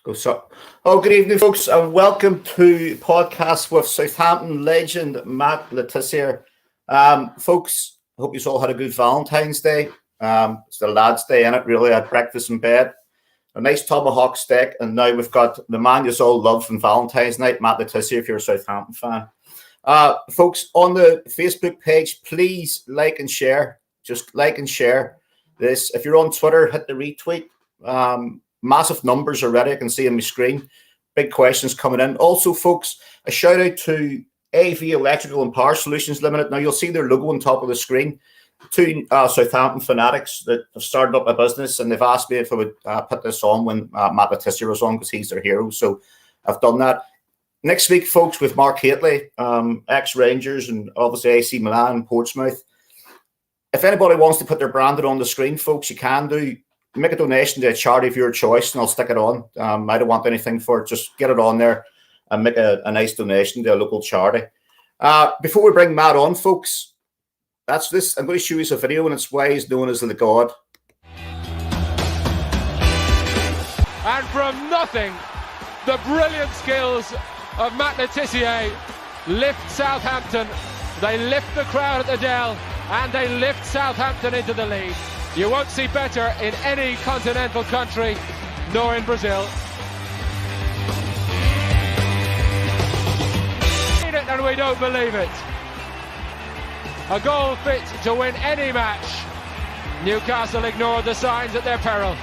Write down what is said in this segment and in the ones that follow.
Good evening, folks, and welcome to podcast with Southampton legend Matt Tissier. Folks, I hope you all had a good Valentine's Day. It's the lads' day, innit? Really, I had breakfast in bed, a nice tomahawk steak, and now we've got the man you all love from Valentine's night, Matt Tissier, if you're a Southampton fan. Folks, on the Facebook page, please like and share. Just like and share this. If you're on Twitter, hit the retweet. Massive numbers already, I can see on my screen. Big questions coming in. Also, folks, a shout out to AV Electrical and Power Solutions Limited. Now, you'll see their logo on top of the screen. Two Southampton fanatics that have started up a business, and they've asked me if I would put this on when Matt Tissier was on, because he's their hero. So I've done that. Next week, folks, with Mark Haitley, ex-Rangers and obviously AC Milan and Portsmouth. If anybody wants to put their branding on the screen, folks, you can do. Make a donation to a charity of your choice, and I'll stick it on. I don't want anything for it. Just get it on there and make a nice donation to a local charity. Before we bring Matt on, folks, that's this. I'm going to show you a video, and it's why he's known as the God. And from nothing, the brilliant skills of Matt Tissier lift Southampton. They lift the crowd at the Dell, and they lift Southampton into the lead. You won't see better in any continental country, nor in Brazil. And we don't believe it. A goal fit to win any match. Newcastle ignored the signs at their peril.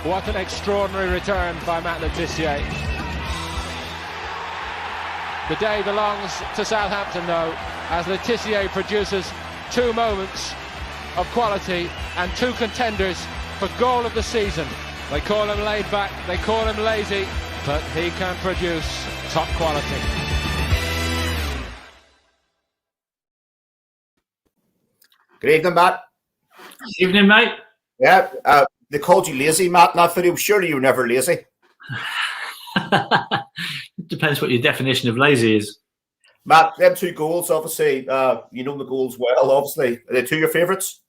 What an extraordinary return by Matt Tissier. The day belongs to Southampton, though, as Tissier produces two moments of quality and two contenders for goal of the season. They call him laid back, they call him lazy, but he can produce top quality. Good evening, Matt. Good evening, mate. Yeah, they called you lazy, Matt, in that video. Surely you were never lazy. It depends what your definition of lazy is. Matt, them two goals, obviously, you know the goals well, obviously. Are they two of your favourites?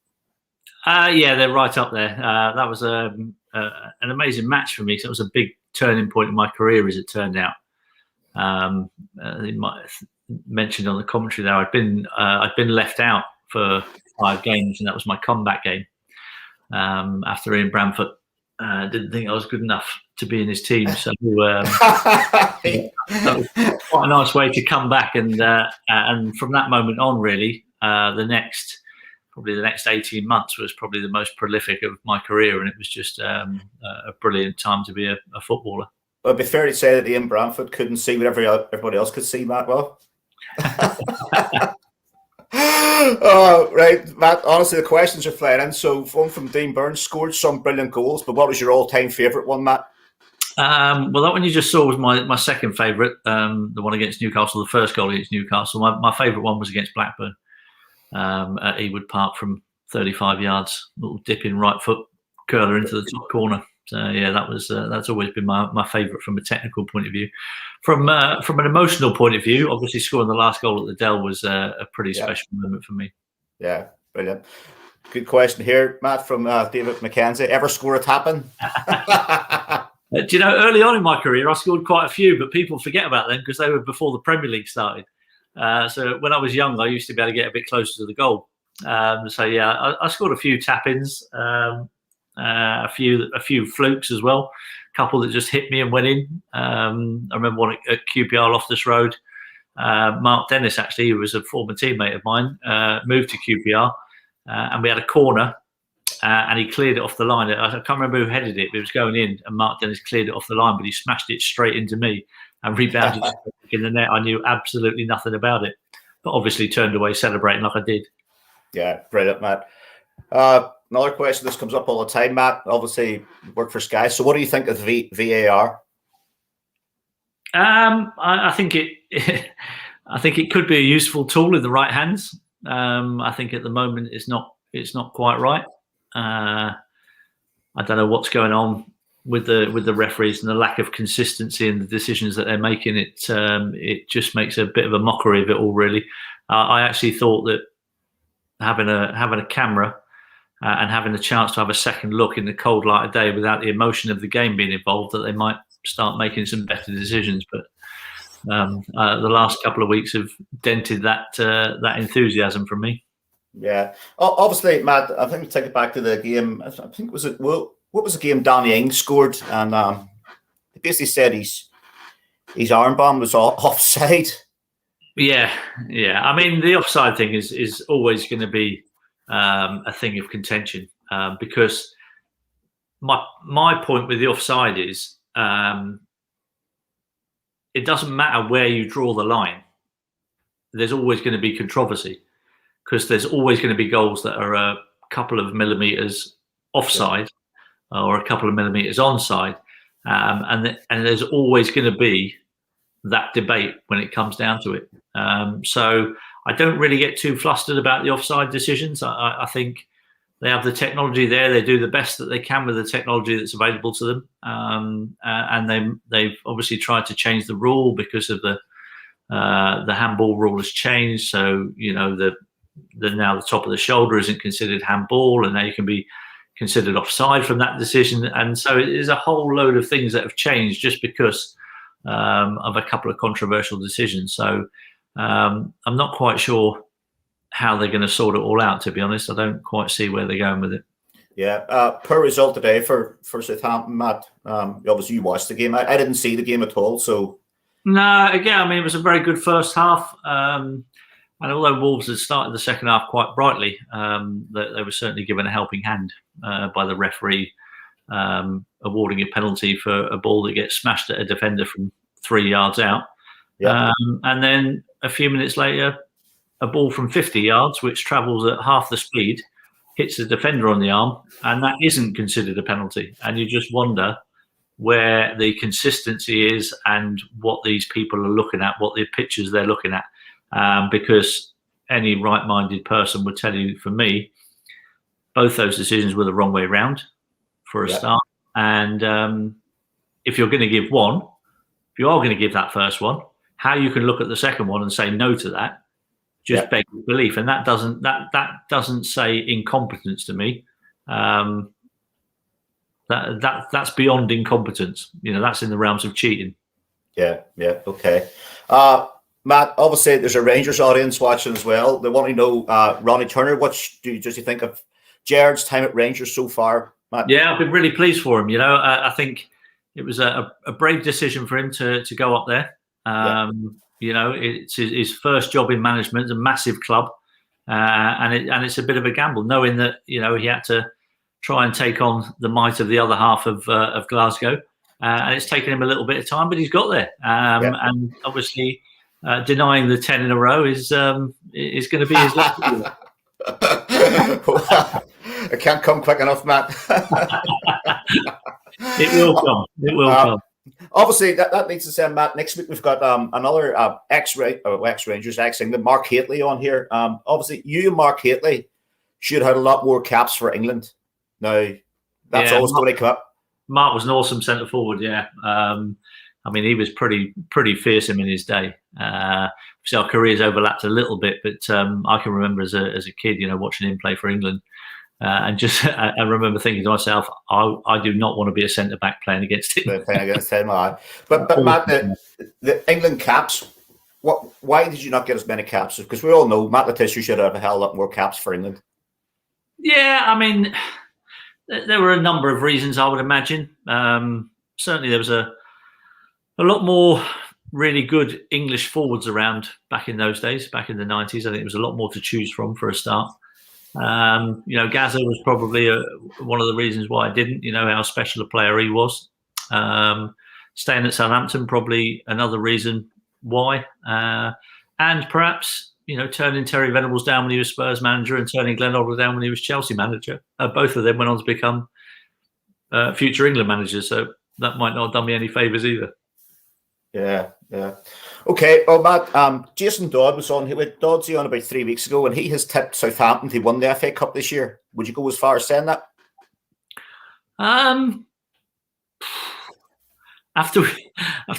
Yeah, they're right up there. That was an amazing match for me. So it was a big turning point in my career, as it turned out. You might have mentioned on the commentary there, I'd been left out for 5 games, and that was my comeback game. After Ian Bramford didn't think I was good enough to be in his team, so that was quite a nice way to come back. And from that moment on, really, the next 18 months was probably the most prolific of my career, and it was just a brilliant time to be a footballer. Well, it'd be fair to say that Ian Bramford couldn't see what everybody else could see, Matt, well. Oh, right, Matt, honestly, the questions are flying in. So one from Dean Burns, scored some brilliant goals, but what was your all-time favourite one, Matt? Well, that one you just saw was my second favourite, the one against Newcastle, the first goal against Newcastle. My favourite one was against Blackburn at Ewood Park from 35 yards, little dipping right foot curler into the top corner. So yeah, that's always been my favourite from a technical point of view. From an emotional point of view, obviously scoring the last goal at the Dell was a pretty special moment for me. Yeah, brilliant. Good question here, Matt, from David McKenzie. Ever score a tap-in? Do you know, early on in my career, I scored quite a few, but people forget about them because they were before the Premier League started. So when I was young, I used to be able to get a bit closer to the goal. So yeah, I scored a few tap-ins, a few flukes as well. A couple that just hit me and went in. I remember one at QPR Loftus Road. Mark Dennis, actually, who was a former teammate of mine, moved to QPR, and we had a corner. And he cleared it off the line. I can't remember who headed it, but it was going in, and Mark Dennis cleared it off the line, but he smashed it straight into me and rebounded in the net. I knew absolutely nothing about it, but obviously turned away celebrating like I did. Yeah, brilliant, Matt. Another question, this comes up all the time, Matt. Obviously, work for Sky. So what do you think of VAR? I think it could be a useful tool in the right hands. I think at the moment it's not quite right. I don't know what's going on with the referees and the lack of consistency in the decisions that they're making. It just makes a bit of a mockery of it all, really. I actually thought that having a camera and having the chance to have a second look in the cold light of day without the emotion of the game being involved, that they might start making some better decisions. But the last couple of weeks have dented that enthusiasm from me. Yeah, obviously, Matt. I think we take it back to the game. I think what was the game? Danny Ings scored, and he basically said his armband was offside. Yeah. I mean, the offside thing is always going to be a thing of contention because my point with the offside is it doesn't matter where you draw the line. There's always going to be controversy because there's always going to be goals that are a couple of millimeters offside or a couple of millimeters onside, and there's always going to be that debate when it comes down to it. So I don't really get too flustered about the offside decisions. I think they have the technology there. They do the best that they can with the technology that's available to them. And they've obviously tried to change the rule because of the handball rule has changed. So, now the top of the shoulder isn't considered handball, and now you can be considered offside from that decision. And so it is a whole load of things that have changed just because of a couple of controversial decisions. So I'm not quite sure how they're going to sort it all out, to be honest. I don't quite see where they're going with it. Yeah, per result today for Southampton, Matt. Obviously, you watched the game. I didn't see the game at all. So no, again, I mean, it was a very good first half. And although Wolves had started the second half quite brightly, they were certainly given a helping hand by the referee awarding a penalty for a ball that gets smashed at a defender from 3 yards out. Yeah. And then a few minutes later, a ball from 50 yards, which travels at half the speed, hits the defender on the arm, and that isn't considered a penalty. And you just wonder where the consistency is and what these people are looking at, what the pictures they're looking at. Because any right-minded person would tell you, for me, both those decisions were the wrong way round for a start. And if you're going to give one, if you are going to give that first one, how you can look at the second one and say no to that just begs belief. And that doesn't say incompetence to me. That's beyond incompetence. That's in the realms of cheating. Yeah, okay. Matt, obviously there's a Rangers audience watching as well. They want to know, Ronnie Turner, what do you think of Gerrard's time at Rangers so far, Matt? Yeah, I've been really pleased for him. I think it was a brave decision for him to go up there. It's his first job in management, a massive club, and it's a bit of a gamble, knowing that he had to try and take on the might of the other half of Glasgow, and it's taken him a little bit of time, but he's got there. And obviously, denying the 10 in a row is going to be his last. It can't come quick enough, Matt. It will come. It will come. Obviously, that leads to say, Matt, next week we've got another ex-Rangers, ex-England, Mark Hateley on here. Obviously, you and Mark Hateley should have had a lot more caps for England. Now, that's always going to come up. Mark was an awesome centre forward, yeah. I mean, he was pretty fearsome in his day. So our careers overlapped a little bit, but I can remember as a kid, watching him play for England. And just, I remember thinking to myself, I do not want to be a centre back playing against him. But Matt, the England caps. Why did you not get as many caps? Because we all know Matt Le Tissier should have a hell of a lot more caps for England. Yeah, I mean, there were a number of reasons, I would imagine. Certainly, there was a lot more really good English forwards around back in those days, back in the 90s. I think there was a lot more to choose from for a start. Gazza was probably one of the reasons why I didn't, how special a player he was. Staying at Southampton, probably another reason why. And perhaps, turning Terry Venables down when he was Spurs manager and turning Glenn Hoddle down when he was Chelsea manager. Both of them went on to become future England managers. So that might not have done me any favours either. Yeah. Okay, well, Matt, Jason Dodd was on. Doddsy on about 3 weeks ago, and he has tipped Southampton to win the FA Cup this year. Would you go as far as saying that? After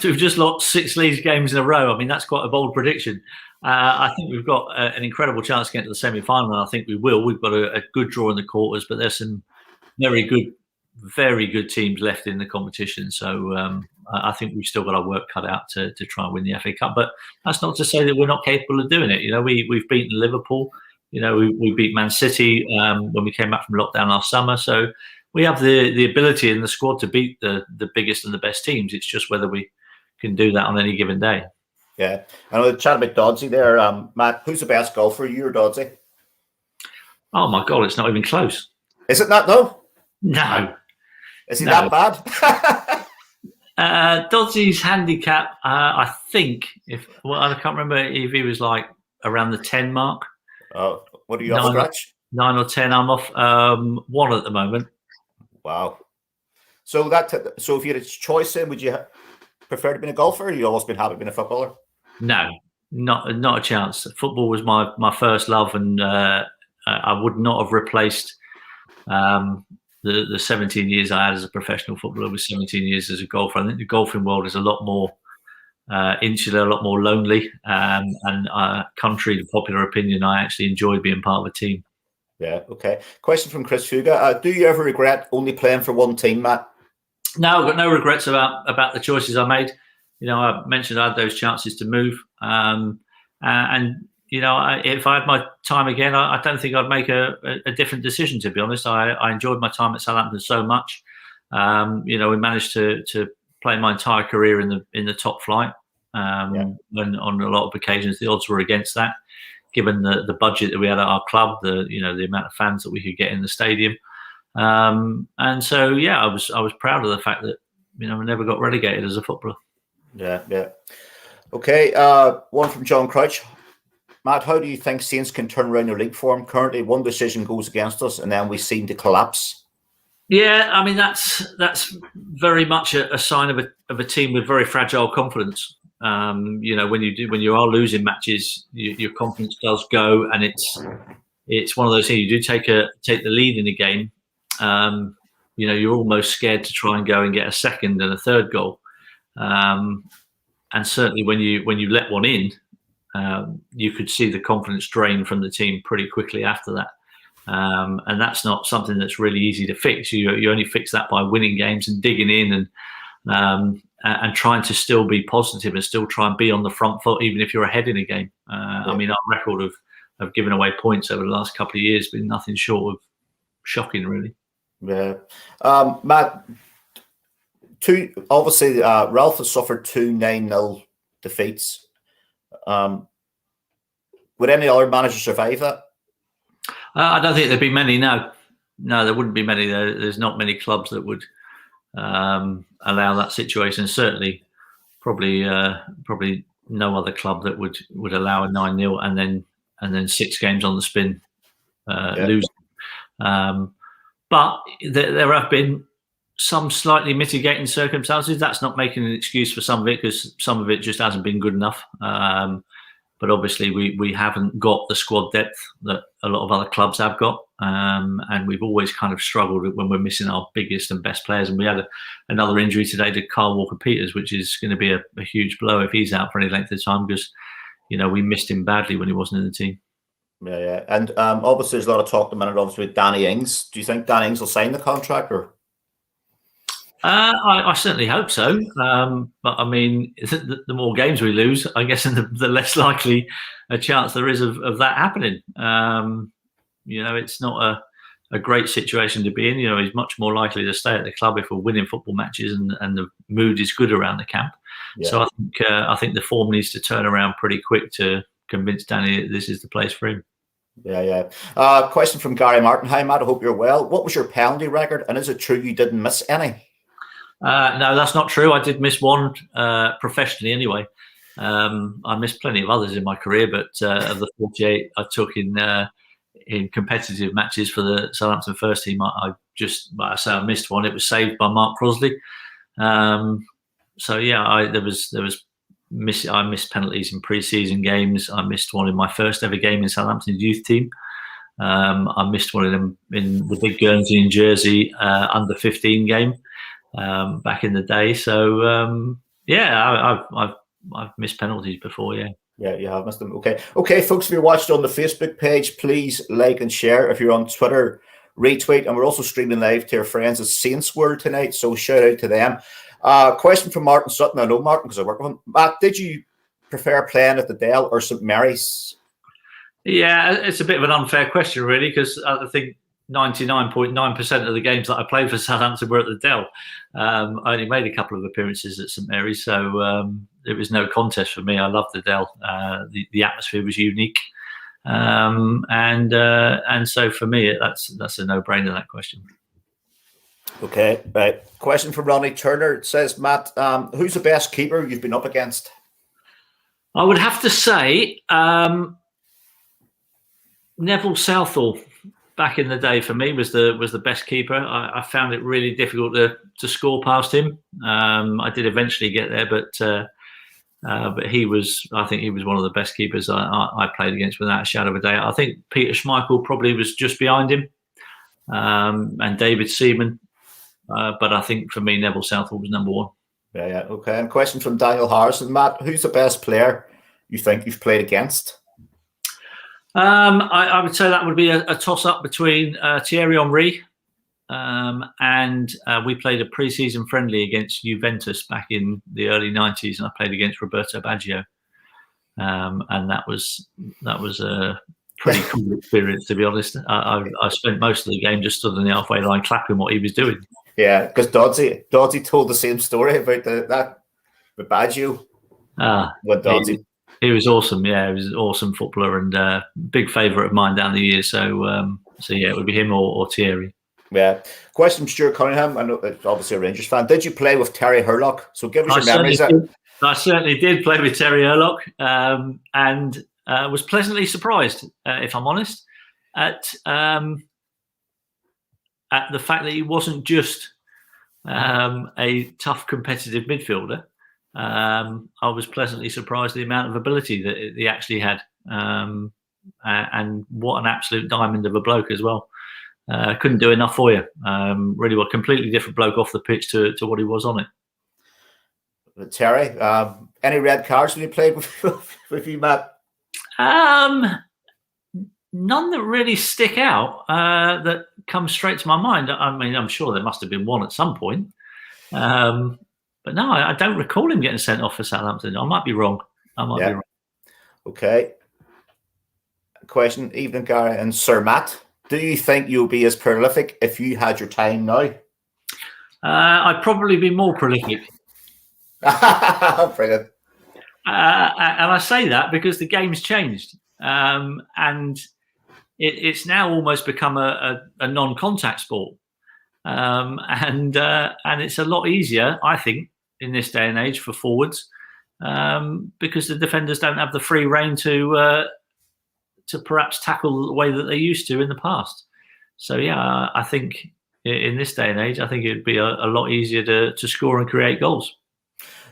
we've just lost 6 league games in a row, I mean, that's quite a bold prediction. I think we've got an incredible chance to get to the semi-final, and I think we will. We've got a good draw in the quarters, but there's some very good teams left in the competition. So I think we've still got our work cut out to try and win the FA Cup. But that's not to say that we're not capable of doing it. You know, we've beaten Liverpool. You know, we beat Man City when we came back from lockdown last summer. So we have the ability in the squad to beat the biggest and the best teams. It's just whether we can do that on any given day. Yeah. I know chat about Dodsey there. Matt, who's the best golfer, you or Dodsey? Oh, my God, it's not even close. Is it not, though? No. Is he that bad? Dodsey's handicap, I think, I can't remember if he was like around the 10 mark. Oh, what are you off scratch? 9 or 10. I'm off 1 at the moment. Wow. So if you had a choice in, would you prefer to be a golfer, or you always been happy being a footballer? No, not a chance. Football was my first love, and I would not have replaced the 17 years I had as a professional footballer with 17 years as a golfer. I think the golfing world is a lot more insular, a lot more lonely, and contrary to popular opinion, I actually enjoyed being part of a team. Yeah, okay. Question from Chris Fuga. Do you ever regret only playing for one team, Matt? No, I've got no regrets about the choices I made. You know, I mentioned I had those chances to move. And, you know, if I had my time again, I don't think I'd make a different decision, to be honest. I enjoyed my time at Southampton so much. You know, we managed to play my entire career in the top flight. When on a lot of occasions the odds were against that, given the budget that we had at our club, the amount of fans that we could get in the stadium. And so, yeah, I was proud of the fact that, you know, we never got relegated as a footballer. Yeah. Okay, one from John Crouch. Matt, how do you think Saints can turn around their league form? Currently, one decision goes against us, and then we seem to collapse. Yeah, I mean that's very much a sign of a team with very fragile confidence. You know, when you are losing matches, your confidence does go, and it's one of those things. You do take the lead in a game. You know, you're almost scared to try and go and get a second and a third goal. And certainly when you let one in, you could see the confidence drain from the team pretty quickly after that. And that's not something that's really easy to fix. You only fix that by winning games and digging in and trying to still be positive and still try and be on the front foot, even if you're ahead in a game. I mean, our record of giving away points over the last couple of years has been nothing short of shocking, really. Yeah. Matt, obviously Ralph has suffered 2 9-0 defeats. Would any other manager survive that? I don't think there'd be many. No, there wouldn't be many. There's not many clubs that would allow that situation. Certainly, probably no other club that would allow a 9-0 and then 6 games on the spin losing. But there have been some slightly mitigating circumstances. That's not making an excuse for some of it, because some of it just hasn't been good enough. But obviously we haven't got the squad depth that a lot of other clubs have got. And we've always kind of struggled when we're missing our biggest and best players. And we had another injury today to Kyle Walker-Peters, which is going to be a huge blow if he's out for any length of time, because, you know, we missed him badly when he wasn't in the team. Yeah. And obviously there's a lot of talk at the minute, obviously, with Danny Ings. Do you think Danny Ings will sign the contract, or? I certainly hope so. But I mean, the more games we lose, I guess, and the less likely a chance there is of that happening. You know, it's not a great situation to be in. You know, he's much more likely to stay at the club if we're winning football matches and the mood is good around the camp. Yeah. So I think the form needs to turn around pretty quick to convince Danny that this is the place for him. Yeah. Question from Gary Martin. Hi, Matt. I hope you're well. What was your penalty record, and is it true you didn't miss any? No, that's not true. I did miss one professionally anyway. I missed plenty of others in my career, but of the 48 I took in competitive matches for the Southampton first team, I missed one. It was saved by Mark Crosley. So yeah, I missed penalties in pre-season games. I missed one in my first ever game in Southampton's youth team. I missed one in the big Guernsey and Jersey under 15 game back in the day. So I've missed penalties before. Yeah, you have missed them. Okay, folks, if you're watching on the Facebook page, please like and share. If you're on Twitter, retweet. And we're also streaming live to our friends at Saints World tonight, so shout out to them. Question from Martin Sutton. I know Martin because I work with him. Matt, did you prefer playing at the Dell or St Mary's? Yeah, it's a bit of an unfair question, really, because I think 99.9% of the games that I played for Southampton were at the Dell. I only made a couple of appearances at St Mary's, so it was no contest for me. I loved the Dell. The atmosphere was unique, and so for me, that's a no-brainer, that question. Okay, right. Question from Ronnie Turner. It says, Matt, who's the best keeper you've been up against? I would have to say Neville Southall back in the day for me was the best keeper. I found it really difficult to score past him. I did eventually get there, but I think he was one of the best keepers I played against without a shadow of a doubt. I think Peter Schmeichel probably was just behind him, and David Seaman. But I think for me, Neville Southall was number one. Yeah. Okay. And question from Daniel Harrison. Matt, who's the best player you think you've played against? I would say that would be a toss-up between Thierry Henry and we played a pre-season friendly against Juventus back in the early 90s, and I played against Roberto Baggio. And that was a pretty cool experience, to be honest. I spent most of the game just stood on the halfway line clapping what he was doing. Yeah, because Doddsy told the same story about that with Baggio. He was awesome. Yeah, he was an awesome footballer and big favourite of mine down the years. So yeah, it would be him or Thierry. Yeah. Question from Stuart Cunningham. I know it's obviously a Rangers fan. Did you play with Terry Hurlock? So give us your memories. I certainly did play with Terry Hurlock, and was pleasantly surprised, if I'm honest, at the fact that he wasn't just a tough competitive midfielder. I was pleasantly surprised at the amount of ability that he actually had, and what an absolute diamond of a bloke as well. Couldn't do enough for you. Really, a completely different bloke off the pitch to what he was on it. Terry, any red cards when you played with you, Matt? None that really stick out that come straight to my mind. I mean, I'm sure there must have been one at some point. But no, I don't recall him getting sent off for Southampton. I might be wrong. Be wrong. Okay. Question, evening, Gary and Sir Matt. Do you think you'll be as prolific if you had your time now? I'd probably be more prolific. Brilliant. And I say that because the game's changed, and it's now almost become a non-contact sport, and it's a lot easier, I think, in this day and age for forwards, because the defenders don't have the free rein to perhaps tackle the way that they used to in the past. So yeah, I think in this day and age, I think it'd be a lot easier to score and create goals.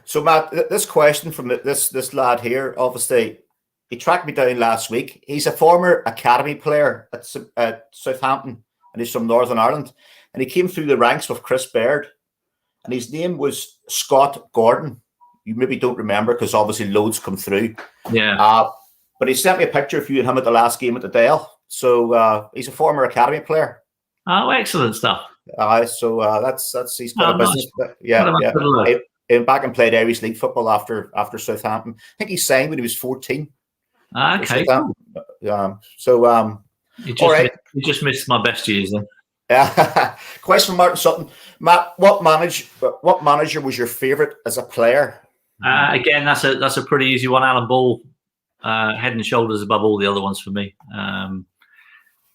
So Matt, this question from this lad here, obviously, he tracked me down last week. He's a former academy player at Southampton, and he's from Northern Ireland. And he came through the ranks with Chris Baird, and his name was Scott Gordon. You maybe don't remember because obviously loads come through. Yeah. But he sent me a picture of you and him at the last game at the Dale. So he's a former academy player. Oh, excellent stuff. So that's he's got a business. Nice. Yeah. He went back and played Irish League football after Southampton. I think he signed when he was 14. Okay. Cool. You just missed my best years then. Yeah. Question from Martin Sutton. Matt, what manager was your favourite as a player? Again, that's a pretty easy one. Alan Ball, head and shoulders above all the other ones for me.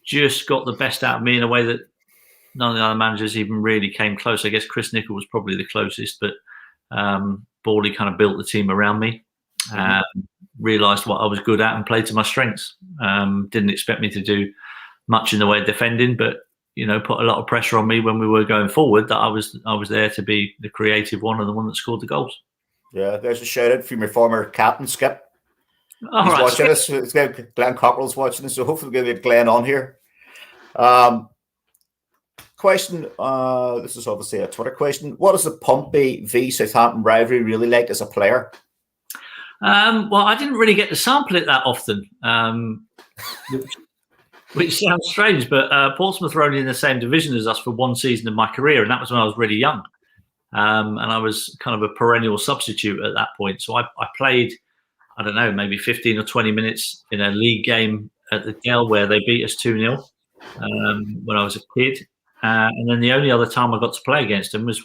Just got the best out of me in a way that none of the other managers even really came close. I guess Chris Nicholl was probably the closest, but Bally kind of built the team around me. Realised what I was good at and played to my strengths. Didn't expect me to do much in the way of defending, but put a lot of pressure on me when we were going forward. That I was there to be the creative one and the one that scored the goals. Yeah, there's a shout out from your former captain Skip. He's watching us. It's Glenn Cockrell's watching us, so hopefully we'll get Glenn on here. Question. This is obviously a Twitter question. What is the Pompey v Southampton rivalry really like as a player? Well, I didn't really get to sample it that often, which sounds strange, but Portsmouth were only in the same division as us for one season of my career, and that was when I was really young. and I was kind of a perennial substitute at that point. So I played, I don't know, maybe 15 or 20 minutes in a league game at the Dell where they beat us 2-0 when I was a kid. And then the only other time I got to play against them was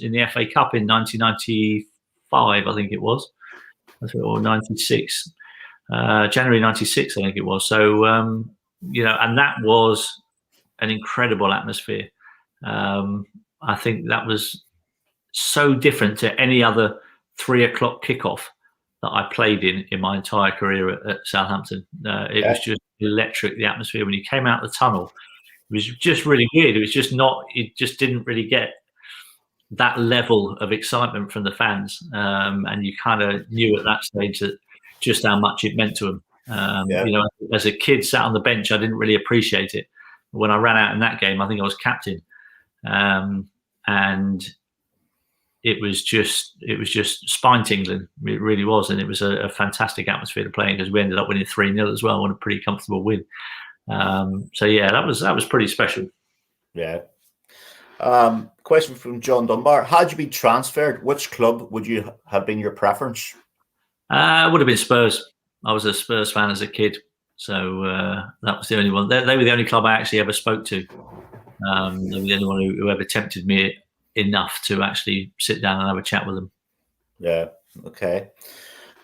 in the FA Cup in 1995, I think it was, or 96, January 96, I think it was. So, and that was an incredible atmosphere. I think that was so different to any other 3 o'clock kickoff that I played in my entire career at Southampton. It was just electric, the atmosphere. When you came out the tunnel, it was just really weird. It just didn't really get that level of excitement from the fans. And you kind of knew at that stage that just how much it meant to them. As a kid sat on the bench, I didn't really appreciate it. When I ran out in that game, I think I was captain. And it was just spine tingling. It really was. And it was a fantastic atmosphere to play in because we ended up winning 3-0 as well, on a pretty comfortable win. That was pretty special. Yeah. Question from John Dunbar. Had you been transferred, which club would you have been your preference? It would have been Spurs. I was a Spurs fan as a kid. So that was the only one. They were the only club I actually ever spoke to. They were the only one who ever tempted me enough to actually sit down and have a chat with them. Yeah. Okay.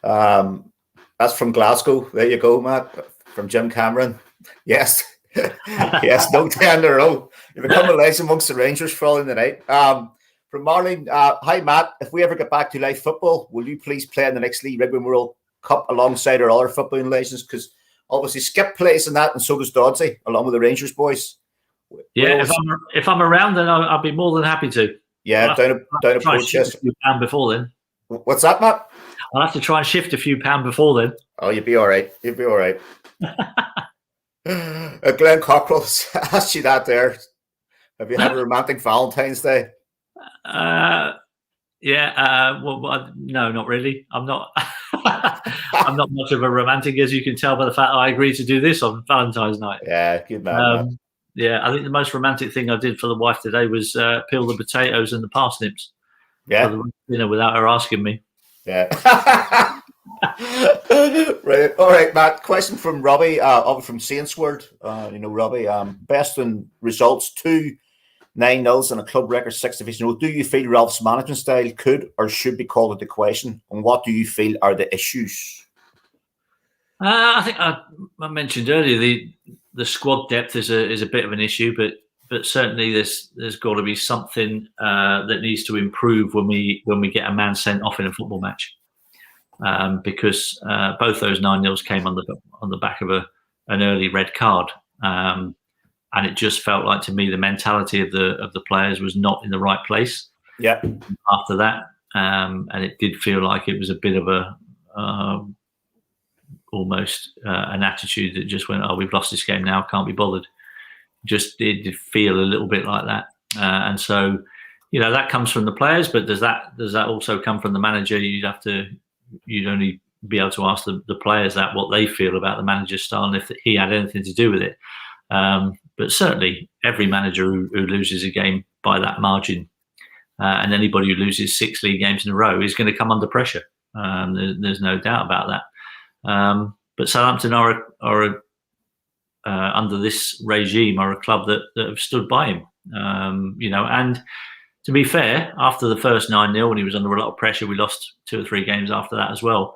That's from Glasgow. There you go, Matt. From Jim Cameron. Yes. Yes, no 10 in a row. You become a legend amongst the Rangers following the night. From Marlene, hi Matt. If we ever get back to live football, will you please play in the next League Rugby World Cup alongside our other footballing legends? Because obviously Skip plays in that, and so does Doddsy, along with the Rangers boys. Yeah, if I'm around, then I'll be more than happy to. Yeah, down a Portchester. A few pound before then. What's that, Matt? I'll have to try and shift a few pound before then. Oh, you'll be all right. You'll be all right. Glenn Cockrell asked you that there. Have you had a romantic Valentine's Day? No, not really. I'm not. I'm not much of a romantic, as you can tell by the fact that I agreed to do this on Valentine's night. Yeah, good man. I think the most romantic thing I did for the wife today was peel the potatoes and the parsnips. Yeah, for the dinner without her asking me. Yeah. Right. All right, Matt. Question from Robbie, from Saintsword. Robbie, best in results 2 9-0s and a club record 6 division. Do you feel Ralph's management style could or should be called into question? And what do you feel are the issues? I think I mentioned earlier the squad depth is a bit of an issue, but certainly there's got to be something that needs to improve when we get a man sent off in a football match, because both those 9-0s came on the back of an early red card, and it just felt like to me the mentality of the players was not in the right place. Yeah. After that, and it did feel like it was a bit of a almost an attitude that just went, oh, we've lost this game now, can't be bothered. Just did feel a little bit like that, and so that comes from the players, but does that also come from the manager? You'd only be able to ask the players what they feel about the manager's style and if he had anything to do with it. But certainly every manager who loses a game by that margin, and anybody who loses 6 league games in a row is going to come under pressure. There's no doubt about that. But Southampton are under this regime are a club that have stood by him. And to be fair, after the first 9-0, when he was under a lot of pressure, we lost 2 or 3 games after that as well.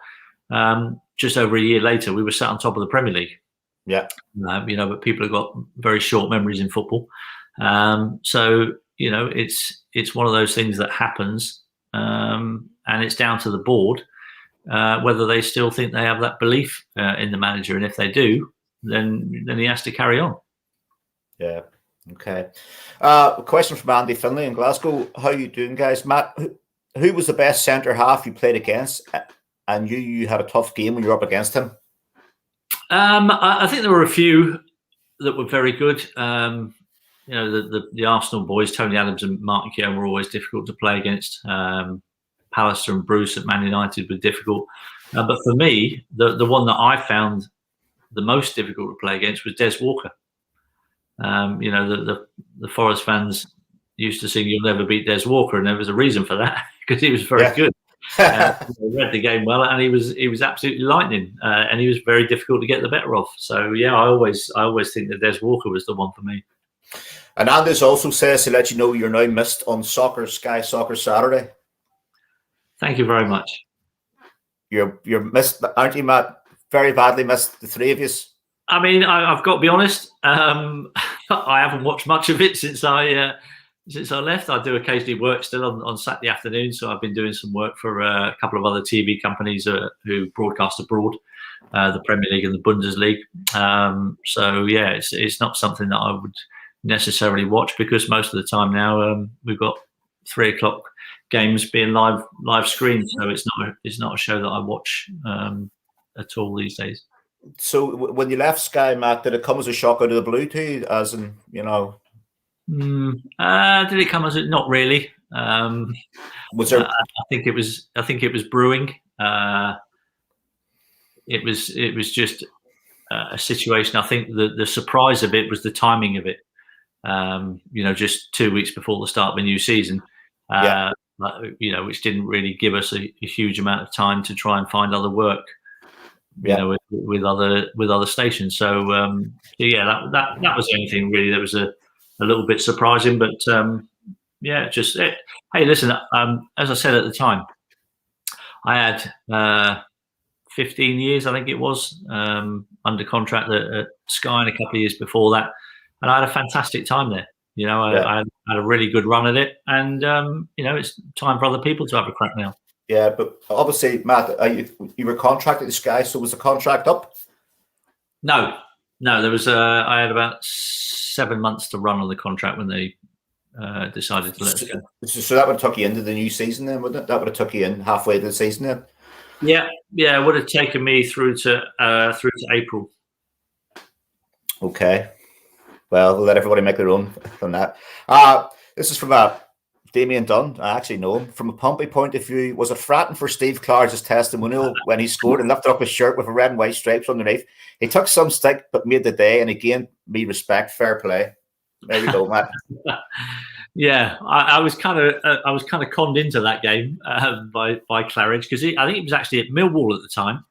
Just over a year later, we were sat on top of the Premier League. Yeah. But people have got very short memories in football. So it's one of those things that happens, and it's down to the board whether they still think they have that belief in the manager, and if they do, then he has to carry on. Yeah. Okay. A question from Andy Finlay in Glasgow. How are you doing, guys? Matt, who was the best centre half you played against, and you had a tough game when you were up against him? I think there were a few that were very good. The Arsenal boys, Tony Adams and Martin Keown, were always difficult to play against. Pallister and Bruce at Man United were difficult. But for me, the one that I found the most difficult to play against was Des Walker. The Forest fans used to sing "You'll Never Beat Des Walker," and there was a reason for that because he was very good. Read the game well, and he was absolutely lightning, and he was very difficult to get the better of. So yeah, I always think that Des Walker was the one for me. And Anders also says to let you know you're now missed on Sky Soccer Saturday. Thank you very much. You're missed, aren't you, Matt? Very badly missed, the three of you. I mean, I've got to be honest. I haven't watched much of it since I left. I do occasionally work still on Saturday afternoon, so I've been doing some work for a couple of other TV companies who broadcast abroad, the Premier League and the Bundesliga. So yeah, it's not something that I would necessarily watch because most of the time now we've got 3 o'clock games being live screened, so it's not a show that I watch at all these days. So when you left Sky, Matt, did it come as a shock out of the blue to you? As in, you know, did it come as not really? Was there? I think it was brewing. It was just a situation. I think the surprise of it was the timing of it. Just 2 weeks before the start of a new season, which didn't really give us a huge amount of time to try and find other work, with other stations. So that was the only thing really that was a little bit surprising. But hey, listen, as I said at the time, I had 15 years, I think it was, under contract at Sky, and a couple of years before that. And I had a fantastic time there. I had a really good run at it, and it's time for other people to have a crack now. Yeah, but obviously, Matt, you were contracted to Sky, so was the contract up? No, there was. I had about 7 months to run on the contract when they decided to let us go. So that would have took you into the new season then, wouldn't it? That would have took you in halfway to the season then. Yeah, it would have taken me through to April. Okay. Well, we'll let everybody make their own on that. This is from Damien Dunn. I actually know him. From a Pompey point of view, was it fratting for Steve Clark's testimonial when he scored and lifted up his shirt with a red and white stripes underneath? He took some stick, but made the day. And again, me respect, fair play. There we go, Matt. Yeah, I was kind of conned into that game by Claridge because I think he was actually at Millwall at the time,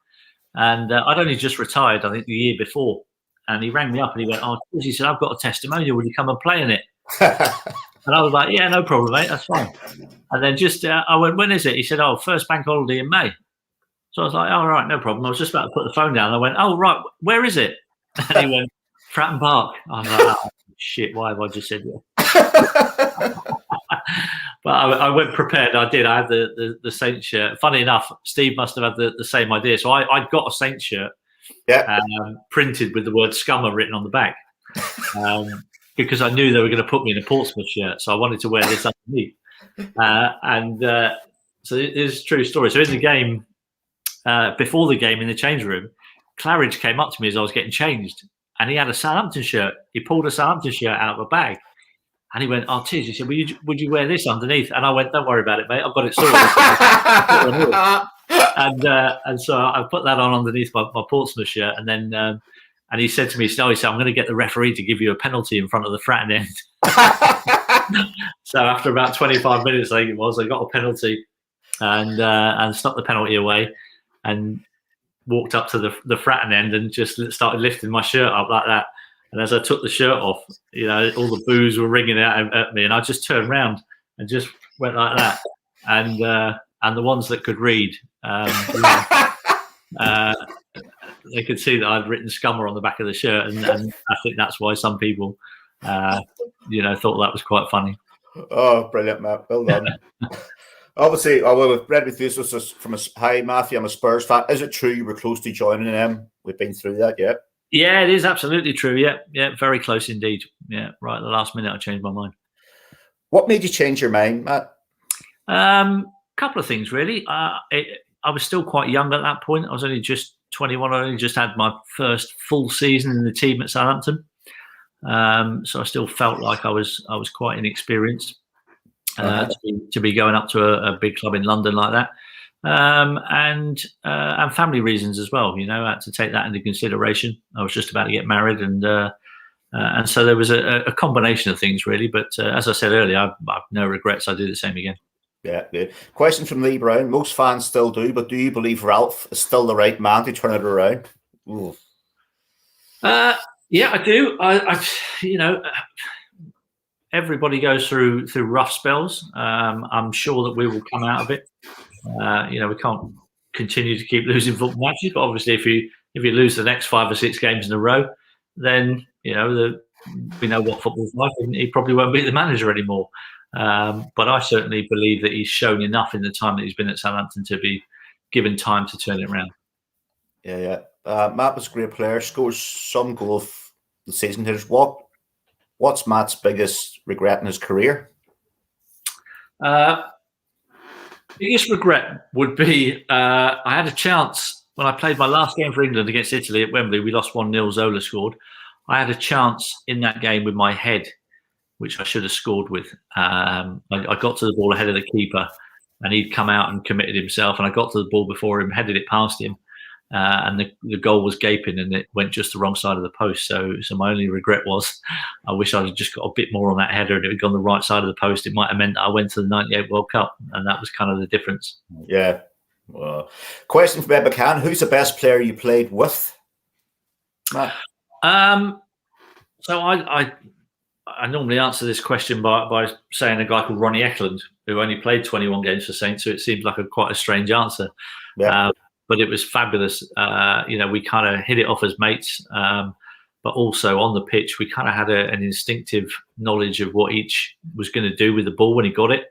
and I'd only just retired. I think the year before. And he rang me up and he went, he said, I've got a testimonial. Will you come and play in it? And I was like, yeah, no problem, mate. That's fine. And then I went, when is it? He said, first bank holiday in May. So I was like, all right, no problem. I was just about to put the phone down. I went, right, where is it? And he went, Fratton Park. I was like, shit, why have I just said that? But I went prepared. I did. I had the Saints shirt. Funny enough, Steve must have had the same idea. So I'd got a Saints shirt. Yeah, printed with the word "scummer" written on the back, because I knew they were going to put me in a Portsmouth shirt, so I wanted to wear this underneath. So it's a true story. So in the game, before the game, in the change room, Claridge came up to me as I was getting changed, and he had a Southampton shirt. He pulled a Southampton shirt out of a bag, and he went, Tiz, he said, would you wear this underneath? And I went, don't worry about it, mate. I've got it sorted. And so I put that on underneath my Portsmouth shirt, and then and he said to me, he said, I'm going to get the referee to give you a penalty in front of the Fratton end. So after about 25 minutes, I think it was, I got a penalty and snuck the penalty away and walked up to the Fratton end and just started lifting my shirt up like that. And as I took the shirt off, all the boos were ringing out at me, and I just turned around and just went like that. And the ones that could read, they could see that I'd written "scummer" on the back of the shirt, and I think that's why some people, thought that was quite funny. Oh, brilliant, Matt! Well done. Obviously, we've read with this was from hi Matthew. I'm a Spurs fan. Is it true you were close to joining them? We've been through that, yeah. Yeah, it is absolutely true. Yeah, very close indeed. Yeah, right at the last minute, I changed my mind. What made you change your mind, Matt? Couple of things, really. I was still quite young at that point. I was only just 21. I only just had my first full season in the team at Southampton, so I still felt like I was quite inexperienced to be going up to a big club in London like that, and family reasons as well. I had to take that into consideration. I was just about to get married, and And so there was a combination of things, really. But as I said earlier, I've no regrets. I do the same again. Yeah, good. Question from Lee Brown. Most fans still do, but do you believe Ralph is still the right man to turn it around? Yeah, I do. Everybody goes through rough spells. I'm sure that we will come out of it. We can't continue to keep losing football matches, but obviously, if you lose the next 5 or 6 games in a row, then we know what football's like, and he probably won't be the manager anymore. But I certainly believe that he's shown enough in the time that he's been at Southampton to be given time to turn it around. Yeah. Matt was a great player, scores some goal the season. What's Matt's biggest regret in his career? Biggest regret would be I had a chance when I played my last game for England against Italy at Wembley. We lost 1-0. Zola scored. I had a chance in that game with my head, which I should have scored with. I got to the ball ahead of the keeper, and he'd come out and committed himself. And I got to the ball before him, headed it past him, and the goal was gaping, and it went just the wrong side of the post. So my only regret was I wish I'd have just got a bit more on that header, and it had gone the right side of the post. It might have meant that I went to the '98 World Cup, and that was kind of the difference. Yeah. Well, question from Ed McCann. Who's the best player you played with, Matt? So I normally answer this question by saying a guy called Ronnie Eklund, who only played 21 games for Saints, so it seems like quite a strange answer. Yeah. But it was fabulous. We kind of hit it off as mates, but also on the pitch, we kind of had an instinctive knowledge of what each was going to do with the ball when he got it.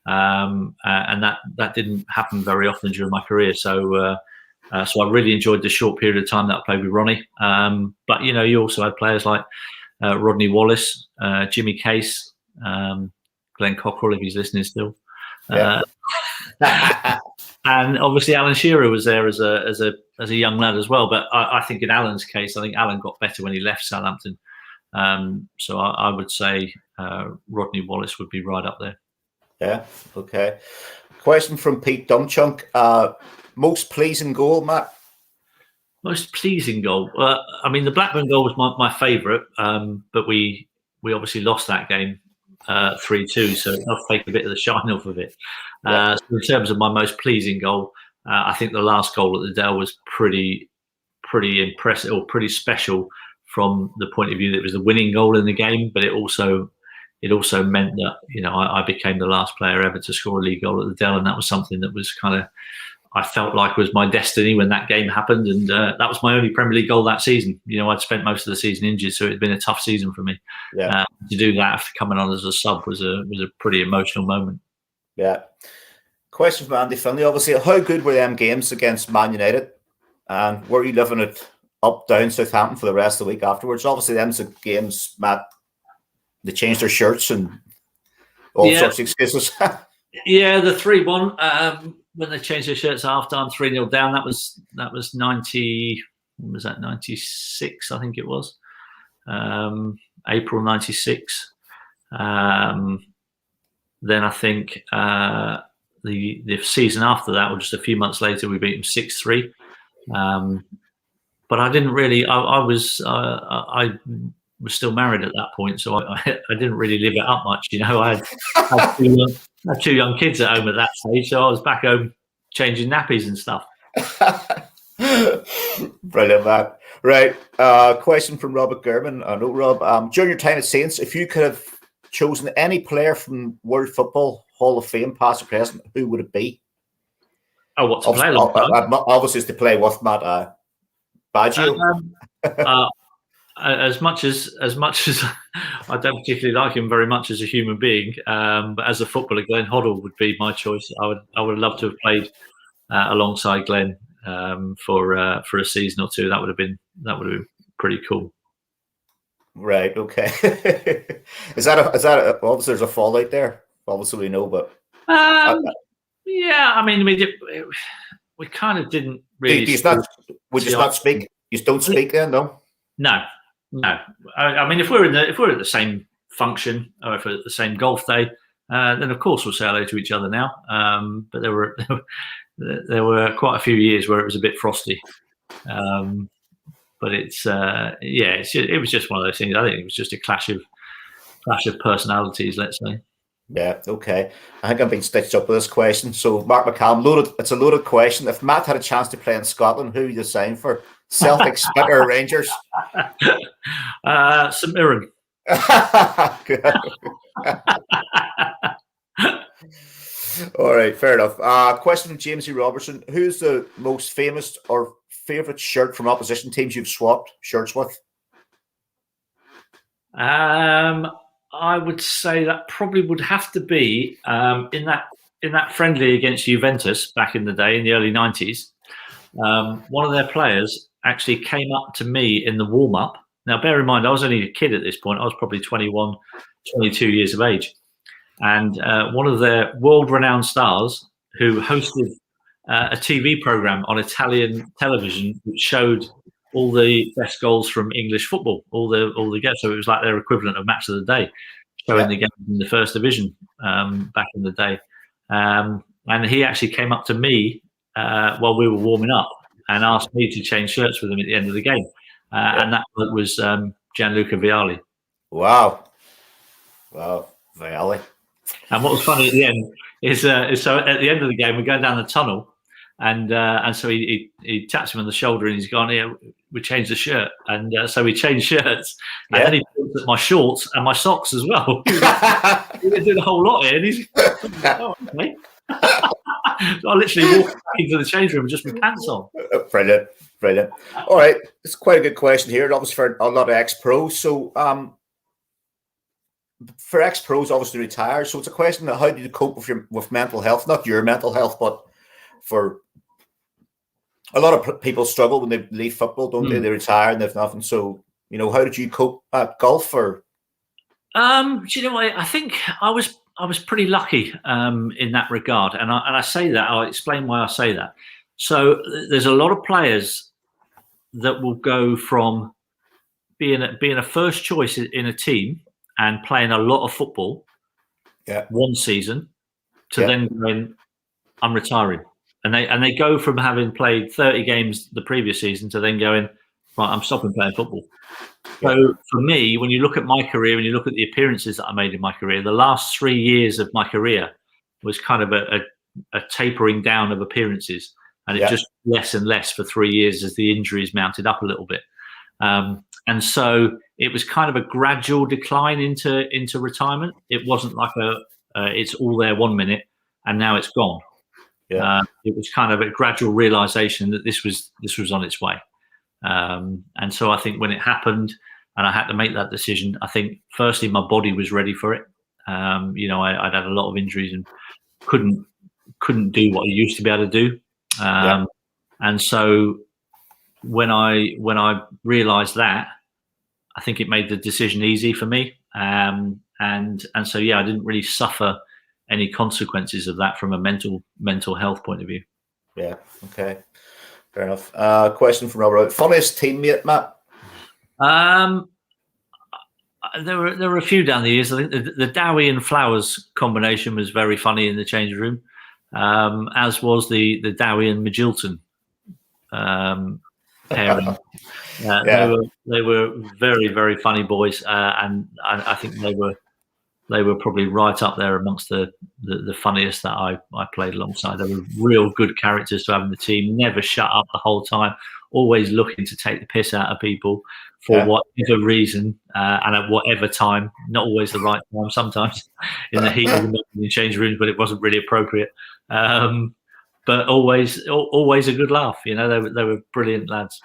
And that didn't happen very often during my career. So I really enjoyed the short period of time that I played with Ronnie. But you also had players like Rodney Wallace, Jimmy Case, Glenn Cockrell, if he's listening still, and obviously Alan Shearer was there as a young lad as well. But I think in Alan's case, I think Alan got better when he left Southampton. So I would say Rodney Wallace would be right up there. Yeah. Okay. Question from Pete Dumchunk. Most pleasing goal, Matt? Most pleasing goal. The Blackburn goal was my favourite, but we obviously lost that game 3-2, so it does take a bit of the shine off of it. So in terms of my most pleasing goal, I think the last goal at the Dell was pretty impressive, or pretty special from the point of view that it was the winning goal in the game, but it also meant that I became the last player ever to score a league goal at the Dell, and that was something that was kind of, I felt like was my destiny when that game happened, and that was my only Premier League goal that season. I'd spent most of the season injured, so it'd been a tough season for me. Yeah. To do that after coming on as a sub was a pretty emotional moment. Yeah. Question from Andy Finley. Obviously, how good were them games against Man United, and were you living it up down Southampton for the rest of the week afterwards? Obviously, them games, Matt, they changed their shirts and all sorts of excuses. Yeah, the 3-1. When they changed their shirts at half-time, 3-0 down, that was 90. When was that? 96, I think it was. April 96. Then I think the season after that, or just a few months later, we beat them 6-3. But I didn't really. I was still married at that point, so I didn't really live it up much. I had 2 young kids at home at that stage, so I was back home changing nappies and stuff. Brilliant, man. Right. Question from Robert German. I know, Rob. During your time at Saints, if you could have chosen any player from World Football Hall of Fame, past or present, who would it be? Oh, what to play? Obviously, it's to play with Matt Baggio. As much as I don't particularly like him very much as a human being, but as a footballer, Glenn Hoddle would be my choice. I would love to have played alongside Glenn for a season or two. That would have been pretty cool. Right. Okay. Is that obviously there's a fallout there? Obviously we know, but yeah. We kind of didn't really. Would you not speak? You don't speak then, no? No. If we're at the same function, or if we're at the same golf day, then of course we'll say hello to each other now. But there were quite a few years where it was a bit frosty. But it was just one of those things. I think it was just a clash of personalities, let's say. Yeah, okay. I think I've been stitched up with this question. So, Mark McCallum, it's a loaded question. If Matt had a chance to play in Scotland, who would you sign for? Celtic, Spit, or Rangers? St Mirren. Good. All right, fair enough. Question from James E. Robertson. Who's the most famous or favourite shirt from opposition teams you've swapped shirts with? I would say that probably would have to be in that friendly against Juventus back in the day, in the early 90s. One of their players actually came up to me in the warm-up. Now, bear in mind, I was only a kid at this point. I was probably 21, 22 years of age. And one of their world-renowned stars who hosted a TV program on Italian television which showed all the best goals from English football, all the games. So it was like their equivalent of Match of the Day, showing the games in the First Division back in the day. And he actually came up to me while we were warming up and asked me to change shirts with him at the end of the game. And that was Gianluca Vialli. Wow, Vialli. And what was funny at the end is so at the end of the game, we're going down the tunnel, and so he taps him on the shoulder and he's gone, "Yeah, we changed the shirt." And so we changed shirts, and then he looked at my shorts and my socks as well. He did a whole lot here, and he's oh, okay. So I literally walked back into the change room with just my pants on. Brilliant. All right, it's quite a good question here. Obviously for a lot of ex-pros. So for ex-pros, obviously retired. So it's a question of how do you cope with mental health? Not your mental health, but for a lot of people struggle when they leave football, don't they? They retire and they've nothing. So, how did you cope at golf? Or do you know what? I think I was pretty lucky in that regard, and I say that. I'll explain why I say that. So there's a lot of players that will go from being a first choice in a team and playing a lot of football one season to then going, I'm retiring. And they go from having played 30 games the previous season to then going, right, I'm stopping playing football. So for me, when you look at my career and you look at the appearances that I made in my career, the last 3 years of my career was kind of a tapering down of appearances. And it just less and less for 3 years as the injuries mounted up a little bit. And so it was kind of a gradual decline into retirement. It wasn't like it's all there 1 minute and now it's gone. It was kind of a gradual realization that this was on its way. And so I think when it happened and I had to make that decision, I think firstly my body was ready for it. I'd had a lot of injuries and couldn't do what I used to be able to do. And so when I realized that, I think it made the decision easy for me. And so, I didn't really suffer any consequences of that from a mental health point of view. Yeah. Okay. Fair enough. Question from Robert. Funniest teammate, Matt? There were a few down the years. I think the Dowie and Flowers combination was very funny in the change room, as was the Dowie and Magilton pairing. They were very, very funny boys, and I think they were probably right up there amongst the funniest that I played alongside. They were real good characters to have in the team. Never shut up the whole time. Always looking to take the piss out of people for whatever reason and at whatever time. Not always the right time. Sometimes in the heat of the change rooms, but it wasn't really appropriate. But always a good laugh. They were brilliant lads.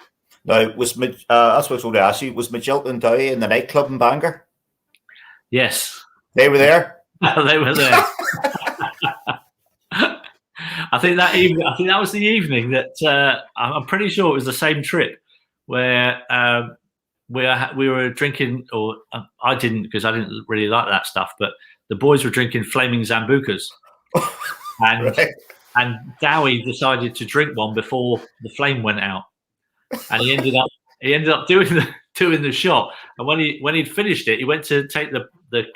Now, that's what I was going to ask you. Was Magilton and Dowie in the nightclub in Bangor? Yes. They were there? They were there. I think that was the evening that I'm pretty sure it was the same trip where we were drinking, or I didn't because I didn't really like that stuff, but the boys were drinking flaming Zambucas. And Dowie decided to drink one before the flame went out. And he ended up doing the shot. And when he'd finished it, he went to take the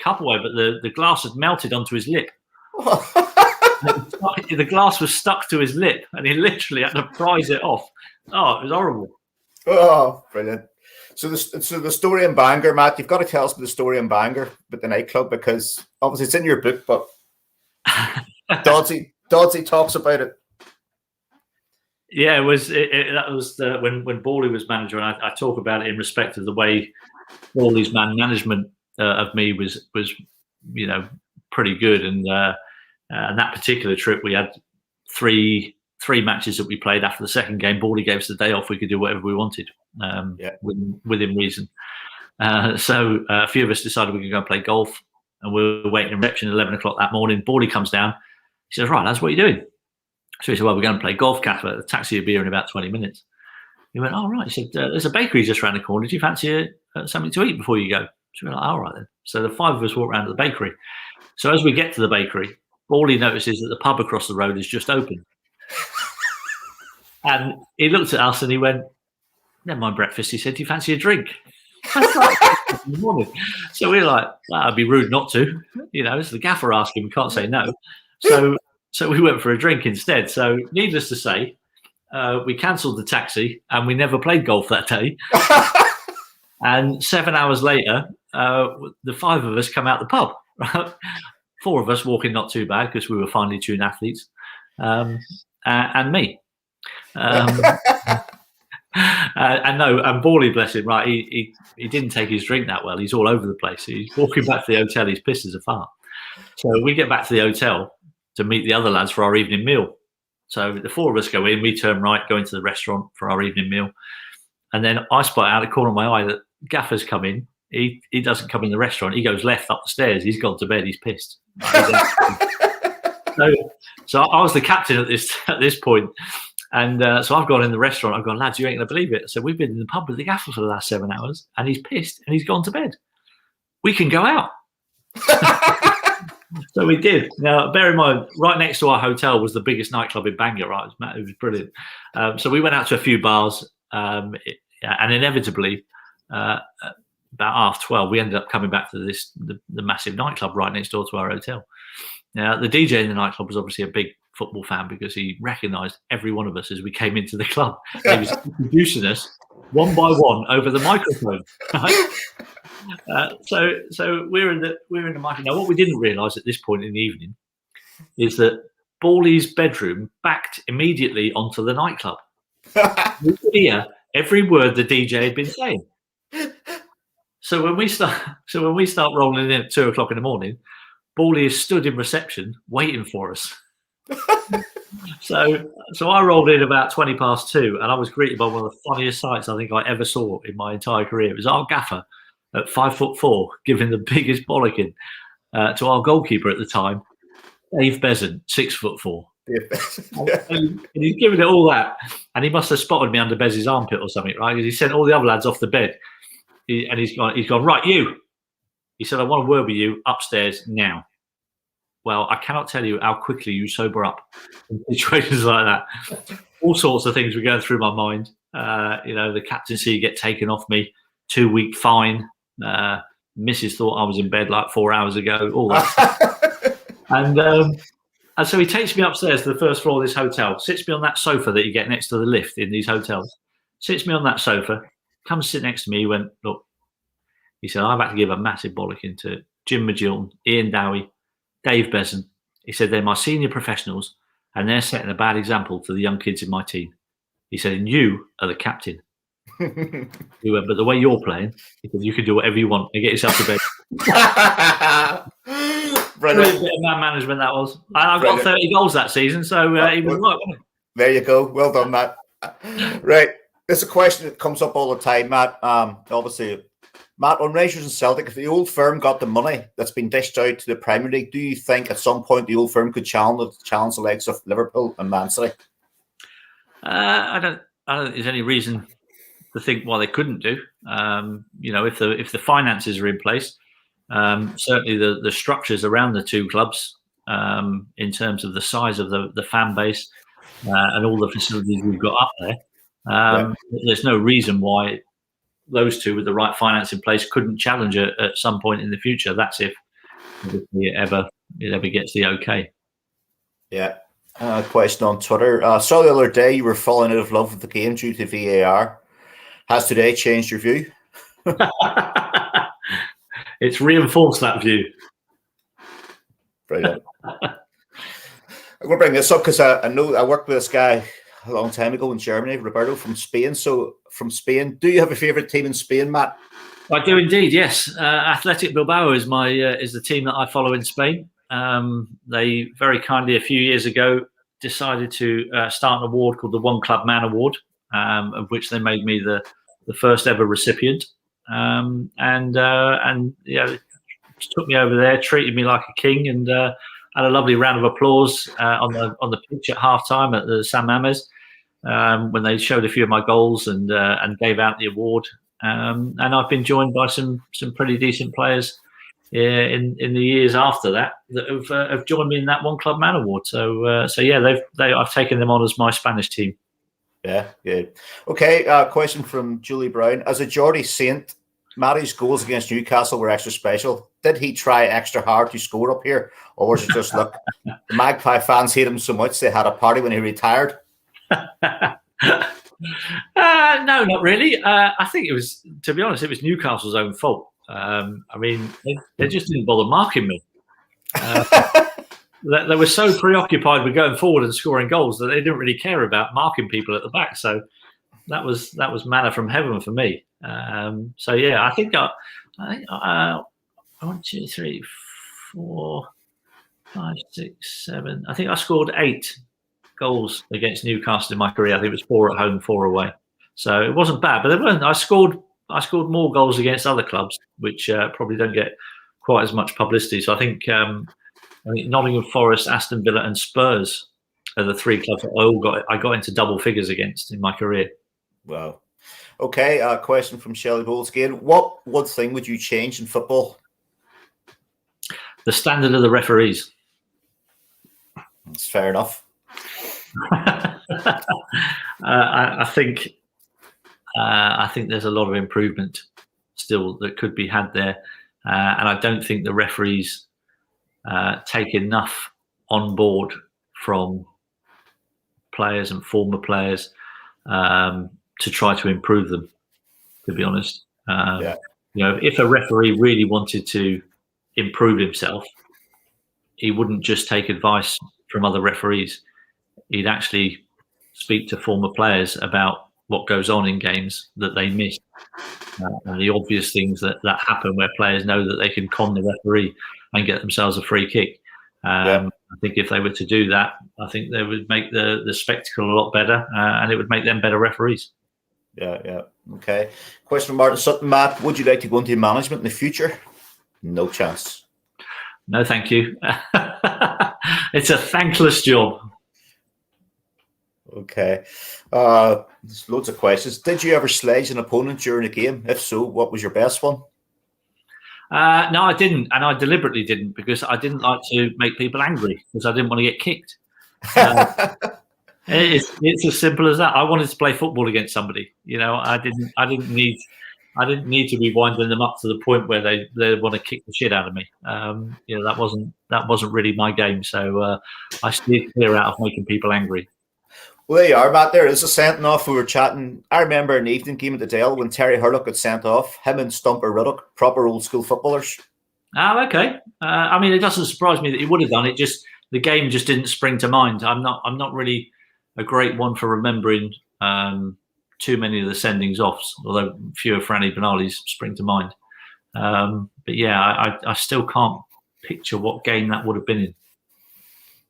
cup away, but the glass had melted onto his lip. The glass was stuck to his lip, and he literally had to prise it off. Oh, it was horrible. Oh, brilliant. So the story in Bangor, Matt, you've got to tell us the story in Bangor with the nightclub, because obviously it's in your book, but Doddsy talks about it. Yeah, it was that was when Bawley was manager, and I talk about it in respect of the way Bawley's management of me was pretty good, and that particular trip we had three matches that we played. After the second game, Bawley gave us the day off. We could do whatever we wanted, within reason. So a few of us decided we could go and play golf, and we were waiting in reception at 11 o'clock that morning. Bawley comes down. He says, "Right, lads, what are you doing?" So he said, "Well, we're going to play golf, Cather. The taxi will be here in about 20 minutes. He went, "Oh, right." He said, "There's a bakery just around the corner. Do you fancy something to eat before you go?" So we're like, "All right then." So the five of us walk around to the bakery. So as we get to the bakery, Bawley notices that the pub across the road is just open. And he looked at us and he went, "Never mind breakfast." He said, "Do you fancy a drink?" So we're like, "That'd be rude not to. It's the gaffer asking. We can't say no." So we went for a drink instead. So needless to say, we cancelled the taxi and we never played golf that day. And 7 hours later, the five of us come out the pub. Right? Four of us walking not too bad because we were finely tuned athletes, and me. And Bawley, bless him, right? He didn't take his drink that well. He's all over the place. He's walking back to the hotel. He's pissed as a fart. So we get back to the hotel to meet the other lads for our evening meal. So the four of us go in. We turn right, go into the restaurant for our evening meal, and then I spot out of the corner of my eye that Gaffer's come in. He doesn't come in the restaurant. He goes left up the stairs. He's gone to bed. He's pissed. So I was the captain at this point. And so I've gone in the restaurant. I've gone, "Lads, you ain't going to believe it." So we've been in the pub with the gaffer for the last 7 hours, and he's pissed, and he's gone to bed. We can go out. So we did. Now, bear in mind, right next to our hotel was the biggest nightclub in Bangor. Right, it was brilliant. So we went out to a few bars, and inevitably, about 12:30, we ended up coming back to the massive nightclub right next door to our hotel. Now, the DJ in the nightclub was obviously a big football fan because he recognised every one of us as we came into the club. And he was introducing us one by one over the microphone. Right? So we're in the microphone. Now, what we didn't realise at this point in the evening is that Bawley's bedroom backed immediately onto the nightclub. We could hear every word the DJ had been saying. So when we start rolling in at 2 o'clock in the morning, Bawley is stood in reception waiting for us. So I rolled in about 2:20, and I was greeted by one of the funniest sights I think I ever saw in my entire career. It was our gaffer at 5'4" giving the biggest bollocking to our goalkeeper at the time, Dave Besant, 6'4". And he's giving it all that, and he must have spotted me under Bez's armpit or something, right? Because he sent all the other lads off the bed, and he's gone, "Right, you." He said, "I want to word with you upstairs now." Well, I cannot tell you how quickly you sober up in situations like that. All sorts of things were going through my mind. The captaincy get taken off me, 2-week fine. Mrs. thought I was in bed like 4 hours ago. All that. And so he takes me upstairs to the first floor of this hotel, sits me on that sofa that you get next to the lift in these hotels, sits me on that sofa, comes sit next to me. He went, "Look," he said, "I've had to give a massive bollocking to Jim McGilton, Ian Dowie, Dave Besant." He said, "They're my senior professionals and they're setting a bad example to the young kids in my team." He said, "And you are the captain." He went, "But the way you're playing," he said, "you can do whatever you want and get yourself to bed." Brilliant bit of man management that was. And I got 30 goals that season, so he was right, wasn't it? There you go. Well done, Matt. Right. This is a question that comes up all the time, Matt. Obviously, Matt, on Rangers and Celtic, if the old firm got the money that's been dished out to the Premier League, do you think at some point the old firm could challenge the likes of Liverpool and Man City? I don't think there's any reason to think why they couldn't do. If the finances are in place, certainly the structures around the two clubs, in terms of the size of the fan base and all the facilities we've got up there, there's no reason why those two with the right finance in place couldn't challenge it at some point in the future. That's if it ever gets the okay. Yeah. Question on Twitter. Saw the other day you were falling out of love with the game due to VAR. Has today changed your view? It's reinforced that view. Brilliant. I'm going to bring this up because I know I worked with this guy a long time ago in Germany, Roberto from Spain. So from Spain, do you have a favourite team in Spain, Matt? I do indeed, yes. Athletic Bilbao is the team that I follow in Spain. They very kindly a few years ago decided to start an award called the One Club Man Award, of which they made me the first ever recipient. And took me over there, treated me like a king, and had a lovely round of applause on the pitch at halftime at the San Mamés when they showed a few of my goals and gave out the award. And I've been joined by some pretty decent players in the years after that have joined me in that One Club Man Award. So yeah, I've taken them on as my Spanish team. Yeah, good. Okay, question from Julie Brown. As a Geordie Saint, Matty's goals against Newcastle were extra special. Did he try extra hard to score up here, or was it just look? The Magpie fans hate him so much they had a party when he retired? No, not really. I think it was, to be honest, it was Newcastle's own fault. I mean, they just didn't bother marking me. They were so preoccupied with going forward and scoring goals that they didn't really care about marking people at the back. So that was manna from heaven for me. So yeah, I think 1, 2, 3, 4, 5, 6, 7. I think I scored 8 goals against Newcastle in my career. I think it was 4 at home, 4 away. So it wasn't bad, but I scored more goals against other clubs, which probably don't get quite as much publicity. So I think Nottingham Forest, Aston Villa, and Spurs are the 3 clubs that I got into double figures against in my career. Wow. Okay, question from Shelley Bowles again. What one thing would you change in football? The standard of the referees. That's fair enough. I think there's a lot of improvement still that could be had there, and I don't think the referees take enough on board from players and former players to try to improve them. To be honest, if a referee really wanted to improve himself, he wouldn't just take advice from other referees. He'd actually speak to former players about what goes on in games that they miss, and the obvious things that happen where players know that they can con the referee and get themselves a free kick. I think if they were to do that, I think they would make the spectacle a lot better, and it would make them better referees. Yeah. Okay. Question from Martin Sutton. Matt, would you like to go into management in the future? No chance. No, thank you. It's a thankless job. Okay. There's loads of questions. Did you ever sledge an opponent during a game? If so, what was your best one? No, I didn't. And I deliberately didn't, because I didn't like to make people angry, because I didn't want to get kicked. It's as simple as that. I wanted to play football against somebody. I didn't need to be winding them up to the point where they want to kick the shit out of me. That wasn't really my game. So I steered clear out of making people angry. Well, there you are, Matt. There is a sent off. We were chatting. I remember an evening game at the Dale when Terry Hurlock got sent off. Him and Stumper Ruddock, proper old school footballers. Oh, okay. I mean, it doesn't surprise me that he would have done it. Just the game just didn't spring to mind. I'm not really a great one for remembering too many of the sendings offs, although fewer Franny Benali's spring to mind. But yeah, I still can't picture what game that would have been in.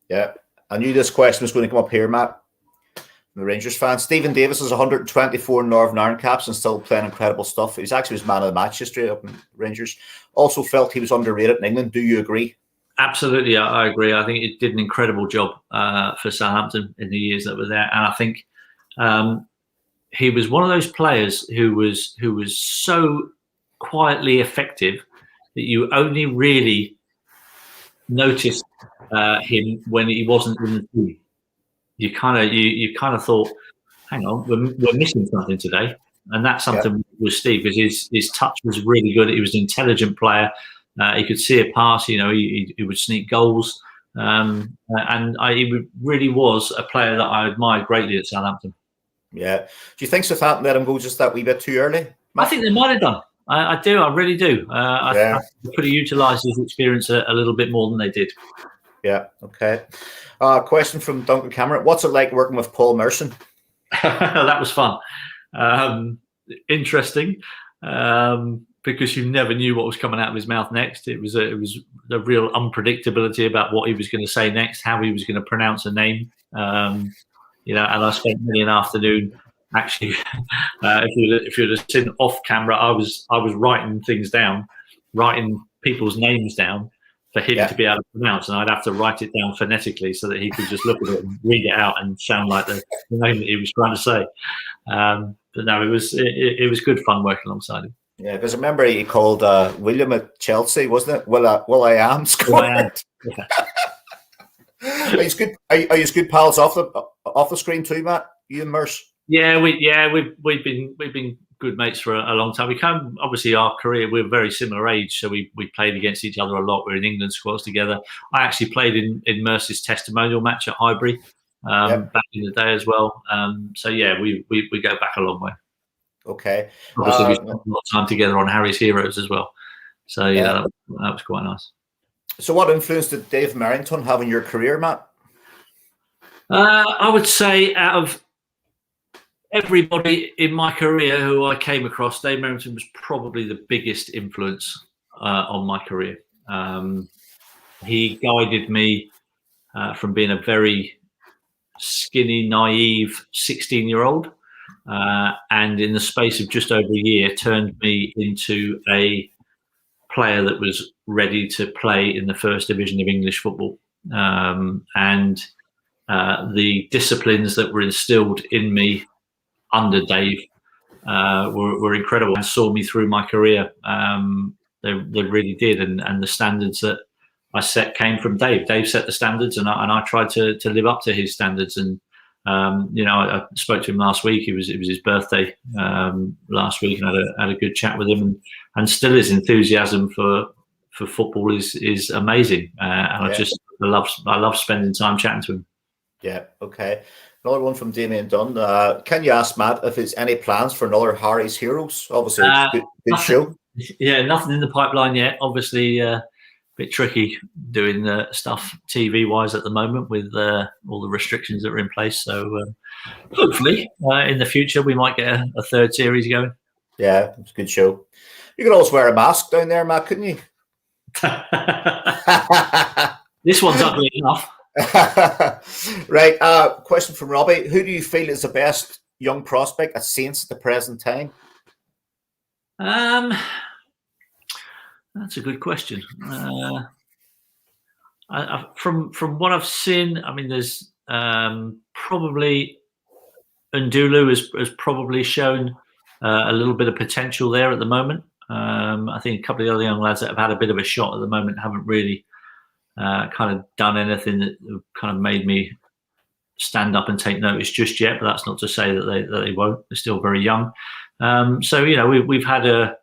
Yeah, I knew this question was going to come up here, Matt. The Rangers fan. Stephen Davis is 124 Northern Ireland caps and still playing incredible stuff. He's actually his man of the match history up in Rangers. Also felt he was underrated in England. Do you agree? Absolutely, I agree. I think it did an incredible job for Southampton in the years that were there, and I think he was one of those players who was so quietly effective that you only really noticed him when he wasn't in the team. You kind of thought, hang on, we're missing something today, and that's something with Steve, because his touch was really good. He was an intelligent player. He could see a pass. He would sneak goals, and he really was a player that I admired greatly at Southampton. Yeah. Do you think Southampton let him go just that wee bit too early? I think they might have done. I do. I really do. I could have utilised his experience a little bit more than they did. Yeah. Okay. Question from Duncan Cameron. What's it like working with Paul Merson? That was fun. Interesting. Because you never knew what was coming out of his mouth next. It was a real unpredictability about what he was going to say next, how he was going to pronounce a name. And I spent many an afternoon actually. If you'd have seen off camera, I was writing things down, writing people's names down for him to be able to pronounce, and I'd have to write it down phonetically so that he could just look at it and read it out and sound like the name that he was trying to say. But no, it was good fun working alongside him. Yeah, because I remember he called William at Chelsea, wasn't it? Will I am scored. Yeah. He's good. Are you good pals off the screen too, Matt? You and Merce? Yeah, we've been good mates for a long time. We came, obviously, our career, we're very similar age, so we played against each other a lot. We're in England squads together. I actually played in Merce's testimonial match at Highbury back in the day as well. So yeah, we go back a long way. Okay. Obviously, we spent a lot of time together on Harry's Heroes as well. So yeah, that was quite nice. So what influence did Dave Merrington have in your career, Matt? I would say out of everybody in my career who I came across, Dave Merrington was probably the biggest influence on my career. He guided me from being a very skinny, naive 16-year-old, and in the space of just over a year, turned me into a player that was ready to play in the first division of English football. And the disciplines that were instilled in me under Dave were incredible and saw me through my career. They really did, and the standards that I set came from Dave. Dave set the standards, and I tried to live up to his standards. And I spoke to him last week. It was his birthday last week, and had a good chat with him. And still, his enthusiasm for football is amazing. And I love spending time chatting to him. Yeah. Okay. Another one from Damien Dunn. Can you ask Matt if there's any plans for another Harry's Heroes? Obviously, it's good show. Yeah, nothing in the pipeline yet. Obviously, a bit tricky doing stuff TV-wise at the moment with all the restrictions that are in place. So hopefully, in the future, we might get a third series going. Yeah, it's a good show. You could always wear a mask down there, Matt, couldn't you? This one's ugly enough. Right. Question from Robbie. Who do you feel is the best young prospect at Saints at the present time? That's a good question. From what I've seen, I mean, there's probably Ndulu has probably shown a little bit of potential there at the moment. I think a couple of the other young lads that have had a bit of a shot at the moment haven't really kind of done anything that kind of made me stand up and take notice just yet. But that's not to say that they won't. They're still very young. So we've had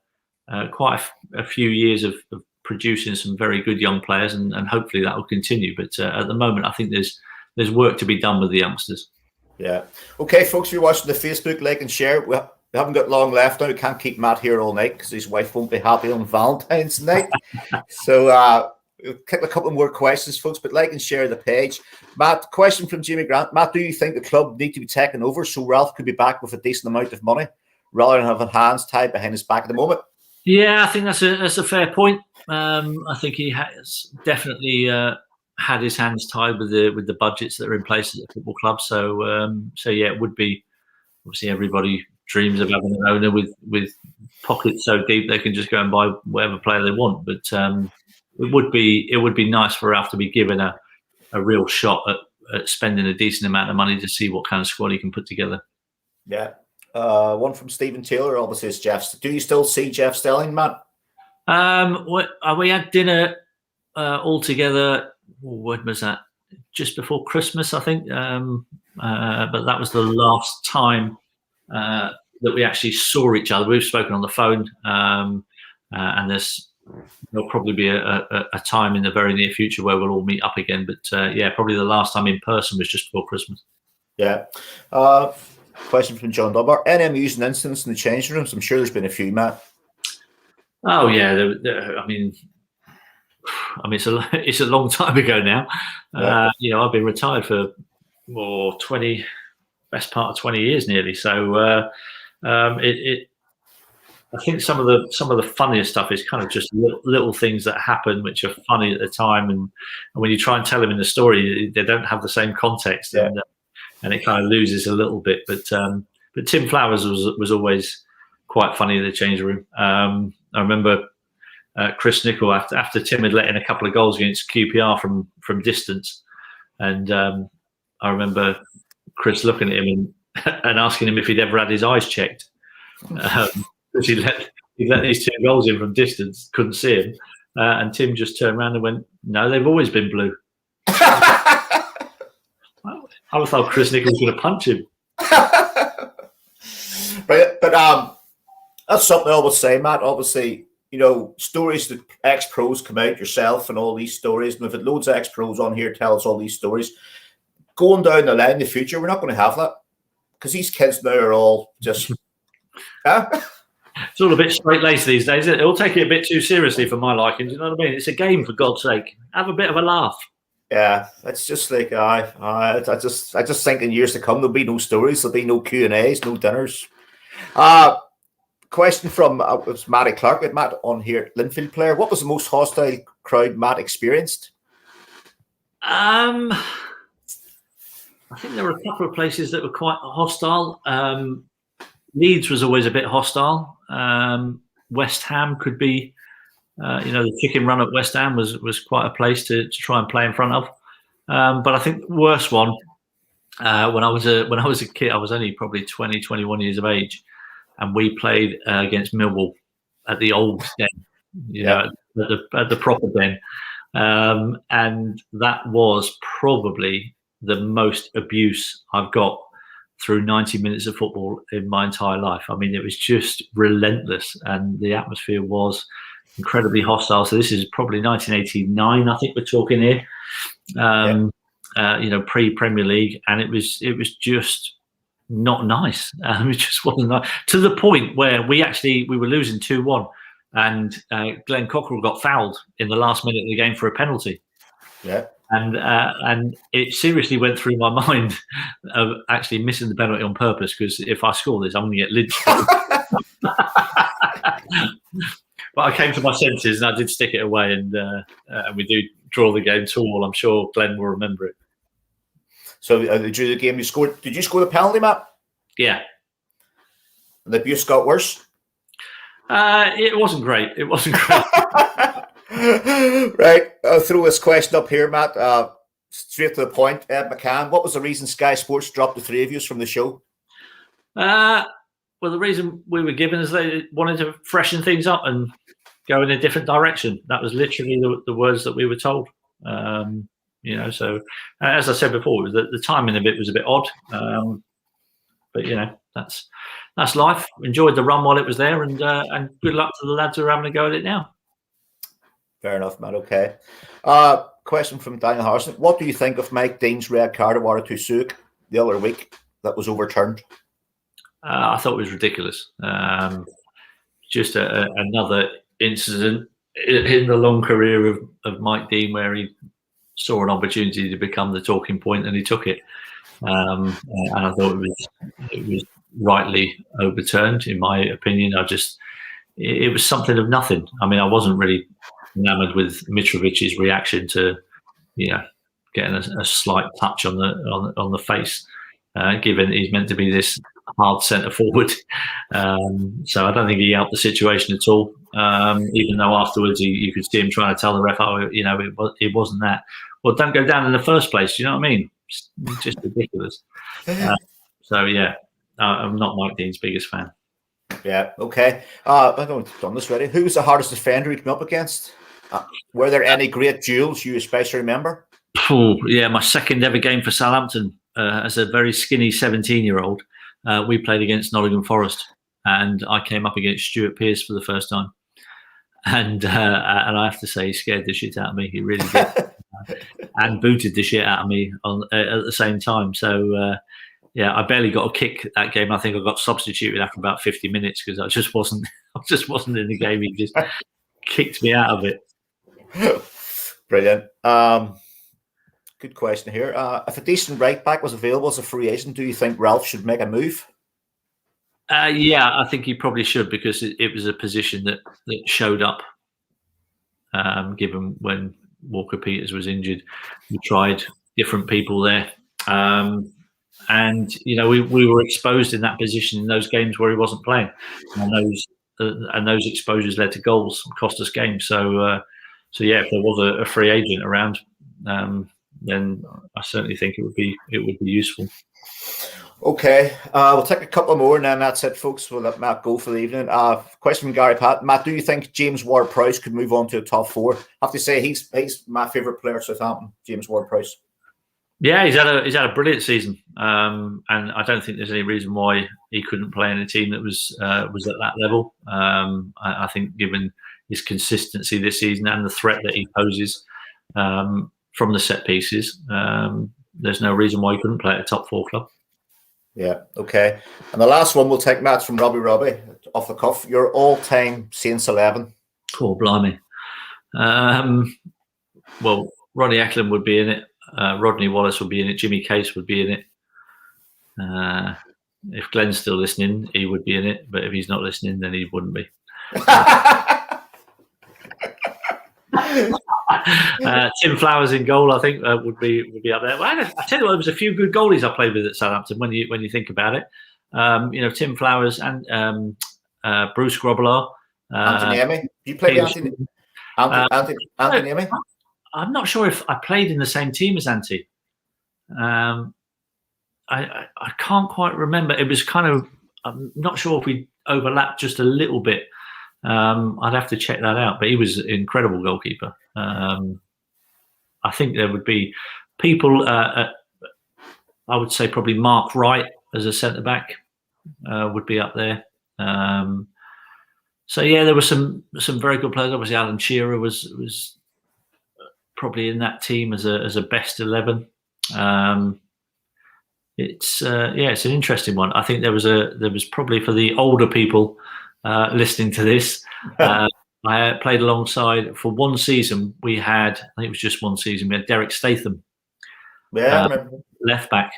quite a few years of producing some very good young players, and hopefully that will continue. But at the moment, I think there's work to be done with the youngsters. Yeah. Okay, folks, if you're watching the Facebook, like and share. We haven't got long left now. We can't keep Matt here all night because his wife won't be happy on Valentine's night. So we'll kick a couple more questions, folks, but like and share the page. Matt, question from Jimmy Grant. Matt, do you think the club need to be taken over so Ralph could be back with a decent amount of money rather than having hands tied behind his back at the moment? Yeah, I think that's a fair point. I think he has definitely had his hands tied with the budgets that are in place at the football club. So yeah, it would be, obviously everybody dreams of having an owner with pockets so deep they can just go and buy whatever player they want. But it would be nice for Ralph to be given a real shot at spending a decent amount of money to see what kind of squad he can put together. Yeah. One from Stephen Taylor, obviously, is Jeff. Do you still see Jeff Stelling, Matt? We had dinner all together. When was that? Just before Christmas, I think. But that was the last time that we actually saw each other. We've spoken on the phone, and there'll probably be a time in the very near future where we'll all meet up again. But yeah, probably the last time in person was just before Christmas. Yeah. Question from John Dunbar. Any amusing incidents in the changing rooms? I'm sure there's been a few, Matt. Oh yeah, I mean, it's a long time ago now. Yeah. I've been retired for best part of 20 years nearly. So I think some of the funniest stuff is kind of just little things that happen which are funny at the time, and when you try and tell them in the story, they don't have the same context, and it kind of loses a little bit. But Tim Flowers was always quite funny in the change room. I remember Chris Nichol after Tim had let in a couple of goals against QPR from distance, and I remember Chris looking at him and asking him if he'd ever had his eyes checked. Because he let these 2 goals in from distance, couldn't see him, and Tim just turned around and went, "No, they've always been blue." I thought Chris Nichol was going to punch him. But that's something I always say, Matt. Obviously, stories that ex-pros come out, yourself and all these stories, and we've had loads of ex-pros on here tell us all these stories. Going down the line in the future, we're not going to have that, because these kids now are all just... It's all a bit straight-laced these days. It'll take it a bit too seriously for my liking. Do you know what I mean? It's a game, for God's sake. Have a bit of a laugh. Yeah, it's just like I just think in years to come there'll be no stories, there'll be no Q&As, no dinners. Question from it was Matty Clark with Matt on here, Linfield player. What was the most hostile crowd Matt experienced? I think there were a couple of places that were quite hostile. Leeds was always a bit hostile. West Ham could be, the chicken run at West Ham was quite a place to try and play in front of. But I think the worst one, when I was a kid, I was only probably 20, 21 years of age, and we played against Millwall at the old den, at the proper den, and that was probably the most abuse I've got through 90 minutes of football in my entire life. I mean, it was just relentless, and the atmosphere was incredibly hostile. So this is probably 1989, I think we're talking here, pre-Premier League, and it was just not nice. It just wasn't nice, to the point where we were losing 2-1, and Glenn Cockrell got fouled in the last minute of the game for a penalty. Yeah. And it seriously went through my mind of actually missing the penalty on purpose, because if I score this, I'm going to get lynched. But I came to my senses and I did stick it away, and we do draw the game 2-2. I'm sure Glenn will remember it. So during the game you scored, did you score the penalty, Matt? Yeah. And the abuse got worse? It wasn't great. Right, I'll throw this question up here, Matt. Straight to the point. Ed McCann, what was the reason Sky Sports dropped the 3 of you from the show? Well, the reason we were given is they wanted to freshen things up and go in a different direction. That was literally the words that we were told. So as I said before, the timing of it was a bit odd. But that's life. Enjoyed the run while it was there, and good luck to the lads who are having a go at it now. Fair enough, Matt. Okay. Question from Daniel Harrison. What do you think of Mike Dean's red card award to Souk the other week that was overturned? I thought it was ridiculous. Just another incident in the long career of Mike Dean where he saw an opportunity to become the talking point and he took it. And I thought it was rightly overturned, in my opinion. It was something of nothing. I mean, I wasn't really enamored with Mitrovic's reaction to, getting a slight touch on the face, given he's meant to be this hard centre forward. So I don't think he helped the situation at all. Even though afterwards you could see him trying to tell the ref, it wasn't that. Well, don't go down in the first place. Do you know what I mean? It's just ridiculous. I'm not Mike Dean's biggest fan. Yeah, okay. I don't know if you've done this already. Who was the hardest defender you came up against? Were there any great duels you especially remember? My second ever game for Southampton as a very skinny 17-year-old. We played against Nottingham Forest, and I came up against Stuart Pearce for the first time. And I have to say, he scared the shit out of me. He really did. And booted the shit out of me at the same time. So, yeah, I barely got a kick that game. I think I got substituted after about 50 minutes because I just wasn't in the game. He just kicked me out of it. Brilliant. Good question here. If a decent right back was available as a free agent, do you think Ralph should make a move? Yeah, I think he probably should, because it was a position that showed up. Given when Walker Peters was injured, we tried different people there. And we were exposed in that position in those games where he wasn't playing, and those exposures led to goals and cost us games. So yeah, if there was a free agent around, then I certainly think it would be useful. Okay, we'll take a couple more, and then that's it, folks. We'll let Matt go for the evening. Question from Gary Pat. Matt, do you think James Ward-Prowse could move on to a top four? I have to say he's my favourite player at Southampton, James Ward-Prowse. Yeah, he's had a brilliant season, and I don't think there's any reason why he couldn't play in a team that was at that level. I think given his consistency this season and the threat that he poses from the set pieces, there's no reason why he couldn't play at a top four club. Yeah, okay. And the last one we'll take, Matt, from Robbie, off the cuff. Your all-time Saints 11. Oh, blimey. Well, Ronnie Eklund would be in it. Rodney Wallace would be in it. Jimmy Case would be in it. If Glenn's still listening, he would be in it. But if he's not listening, then he wouldn't be. Tim Flowers in goal, I think, would be up there. Well, I tell you what, there was a few good goalies I played with at Southampton. When you think about it, Tim Flowers and Bruce Grobbelaar. Anthony Emi. You played with Anthony Emi? I'm not sure if I played in the same team as Antti. I can't quite remember. It was kind of, I'm not sure if we overlapped just a little bit. I'd have to check that out. But he was an incredible goalkeeper. I think there would be people. I would say probably Mark Wright as a centre back would be up there. So yeah, there were some very good players. Obviously, Alan Shearer was probably in that team as a best 11. It's an interesting one. I think there was probably, for the older people listening to this, I played alongside for one season. We had, I think it was just one season, we had Derek Statham, left back,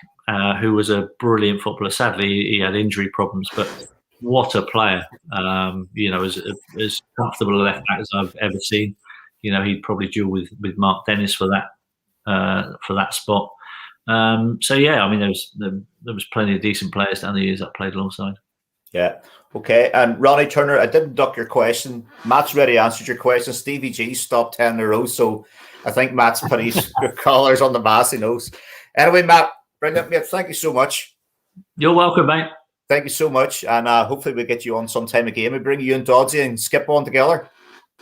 who was a brilliant footballer. Sadly, he had injury problems, but what a player! As comfortable a left back as I've ever seen. He'd probably duel with Mark Dennis for that spot. So yeah, I mean, there was plenty of decent players down the years I played alongside. Yeah. Okay. And Ronnie Turner, I didn't duck your question. Matt's already answered your question. Stevie G stopped 10 in a row, so I think Matt's put his colours on the mass, he knows. Anyway, Matt, brilliant, mate. Thank you so much. You're welcome, mate. Thank you so much. And hopefully we'll get you on sometime again. We bring you and Dodgy and skip on together.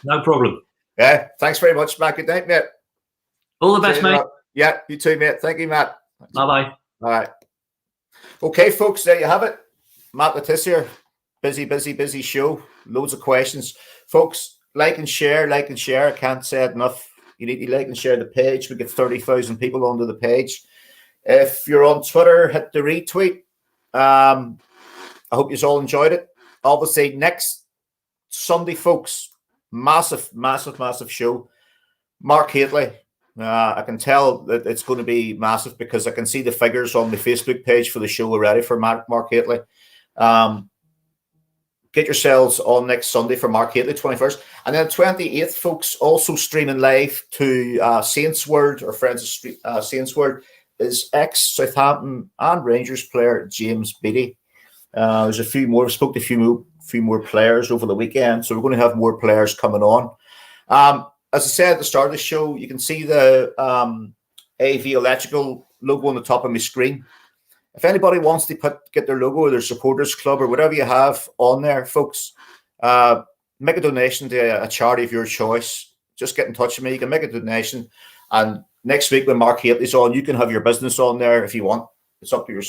No problem. Yeah. Thanks very much, Matt. Good night, mate. All the best, mate. Yeah, you too, mate. Thank you, Matt. Bye-bye. All right. Okay, folks, there you have it. Matt Tissier. Busy show. Loads of questions. Folks, like and share. I can't say it enough. You need to like and share the page. We get 30,000 people onto the page. If you're on Twitter, hit the retweet. I hope you all enjoyed it. Obviously, next Sunday, folks, massive show. Mark Hateley. I can tell that it's going to be massive because I can see the figures on the Facebook page for the show already for Mark Hateley. Get yourselves on next Sunday for Mark Hateley, 21st. And then 28th, folks, also streaming live to Saints World, or friends of Saints World, is ex-Southampton and Rangers player James Beattie. There's a few more. We spoke to a few more players over the weekend, so we're going to have more players coming on. As I said at the start of the show, you can see the AV Electrical logo on the top of my screen. If anybody wants to get their logo or their supporters club or whatever you have on there, folks, make a donation to a charity of your choice. Just get in touch with me. You can make a donation. And next week when Mark Hateley's on, you can have your business on there if you want. It's up to your,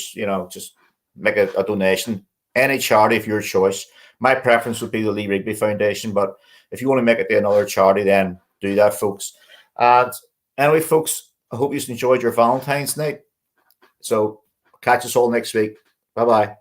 just make a donation. Any charity of your choice. My preference would be the Lee Rigby Foundation, but if you want to make it to another charity, then do that, folks. And anyway, folks, I hope you enjoyed your Valentine's night. So Catch us all next week. Bye-bye.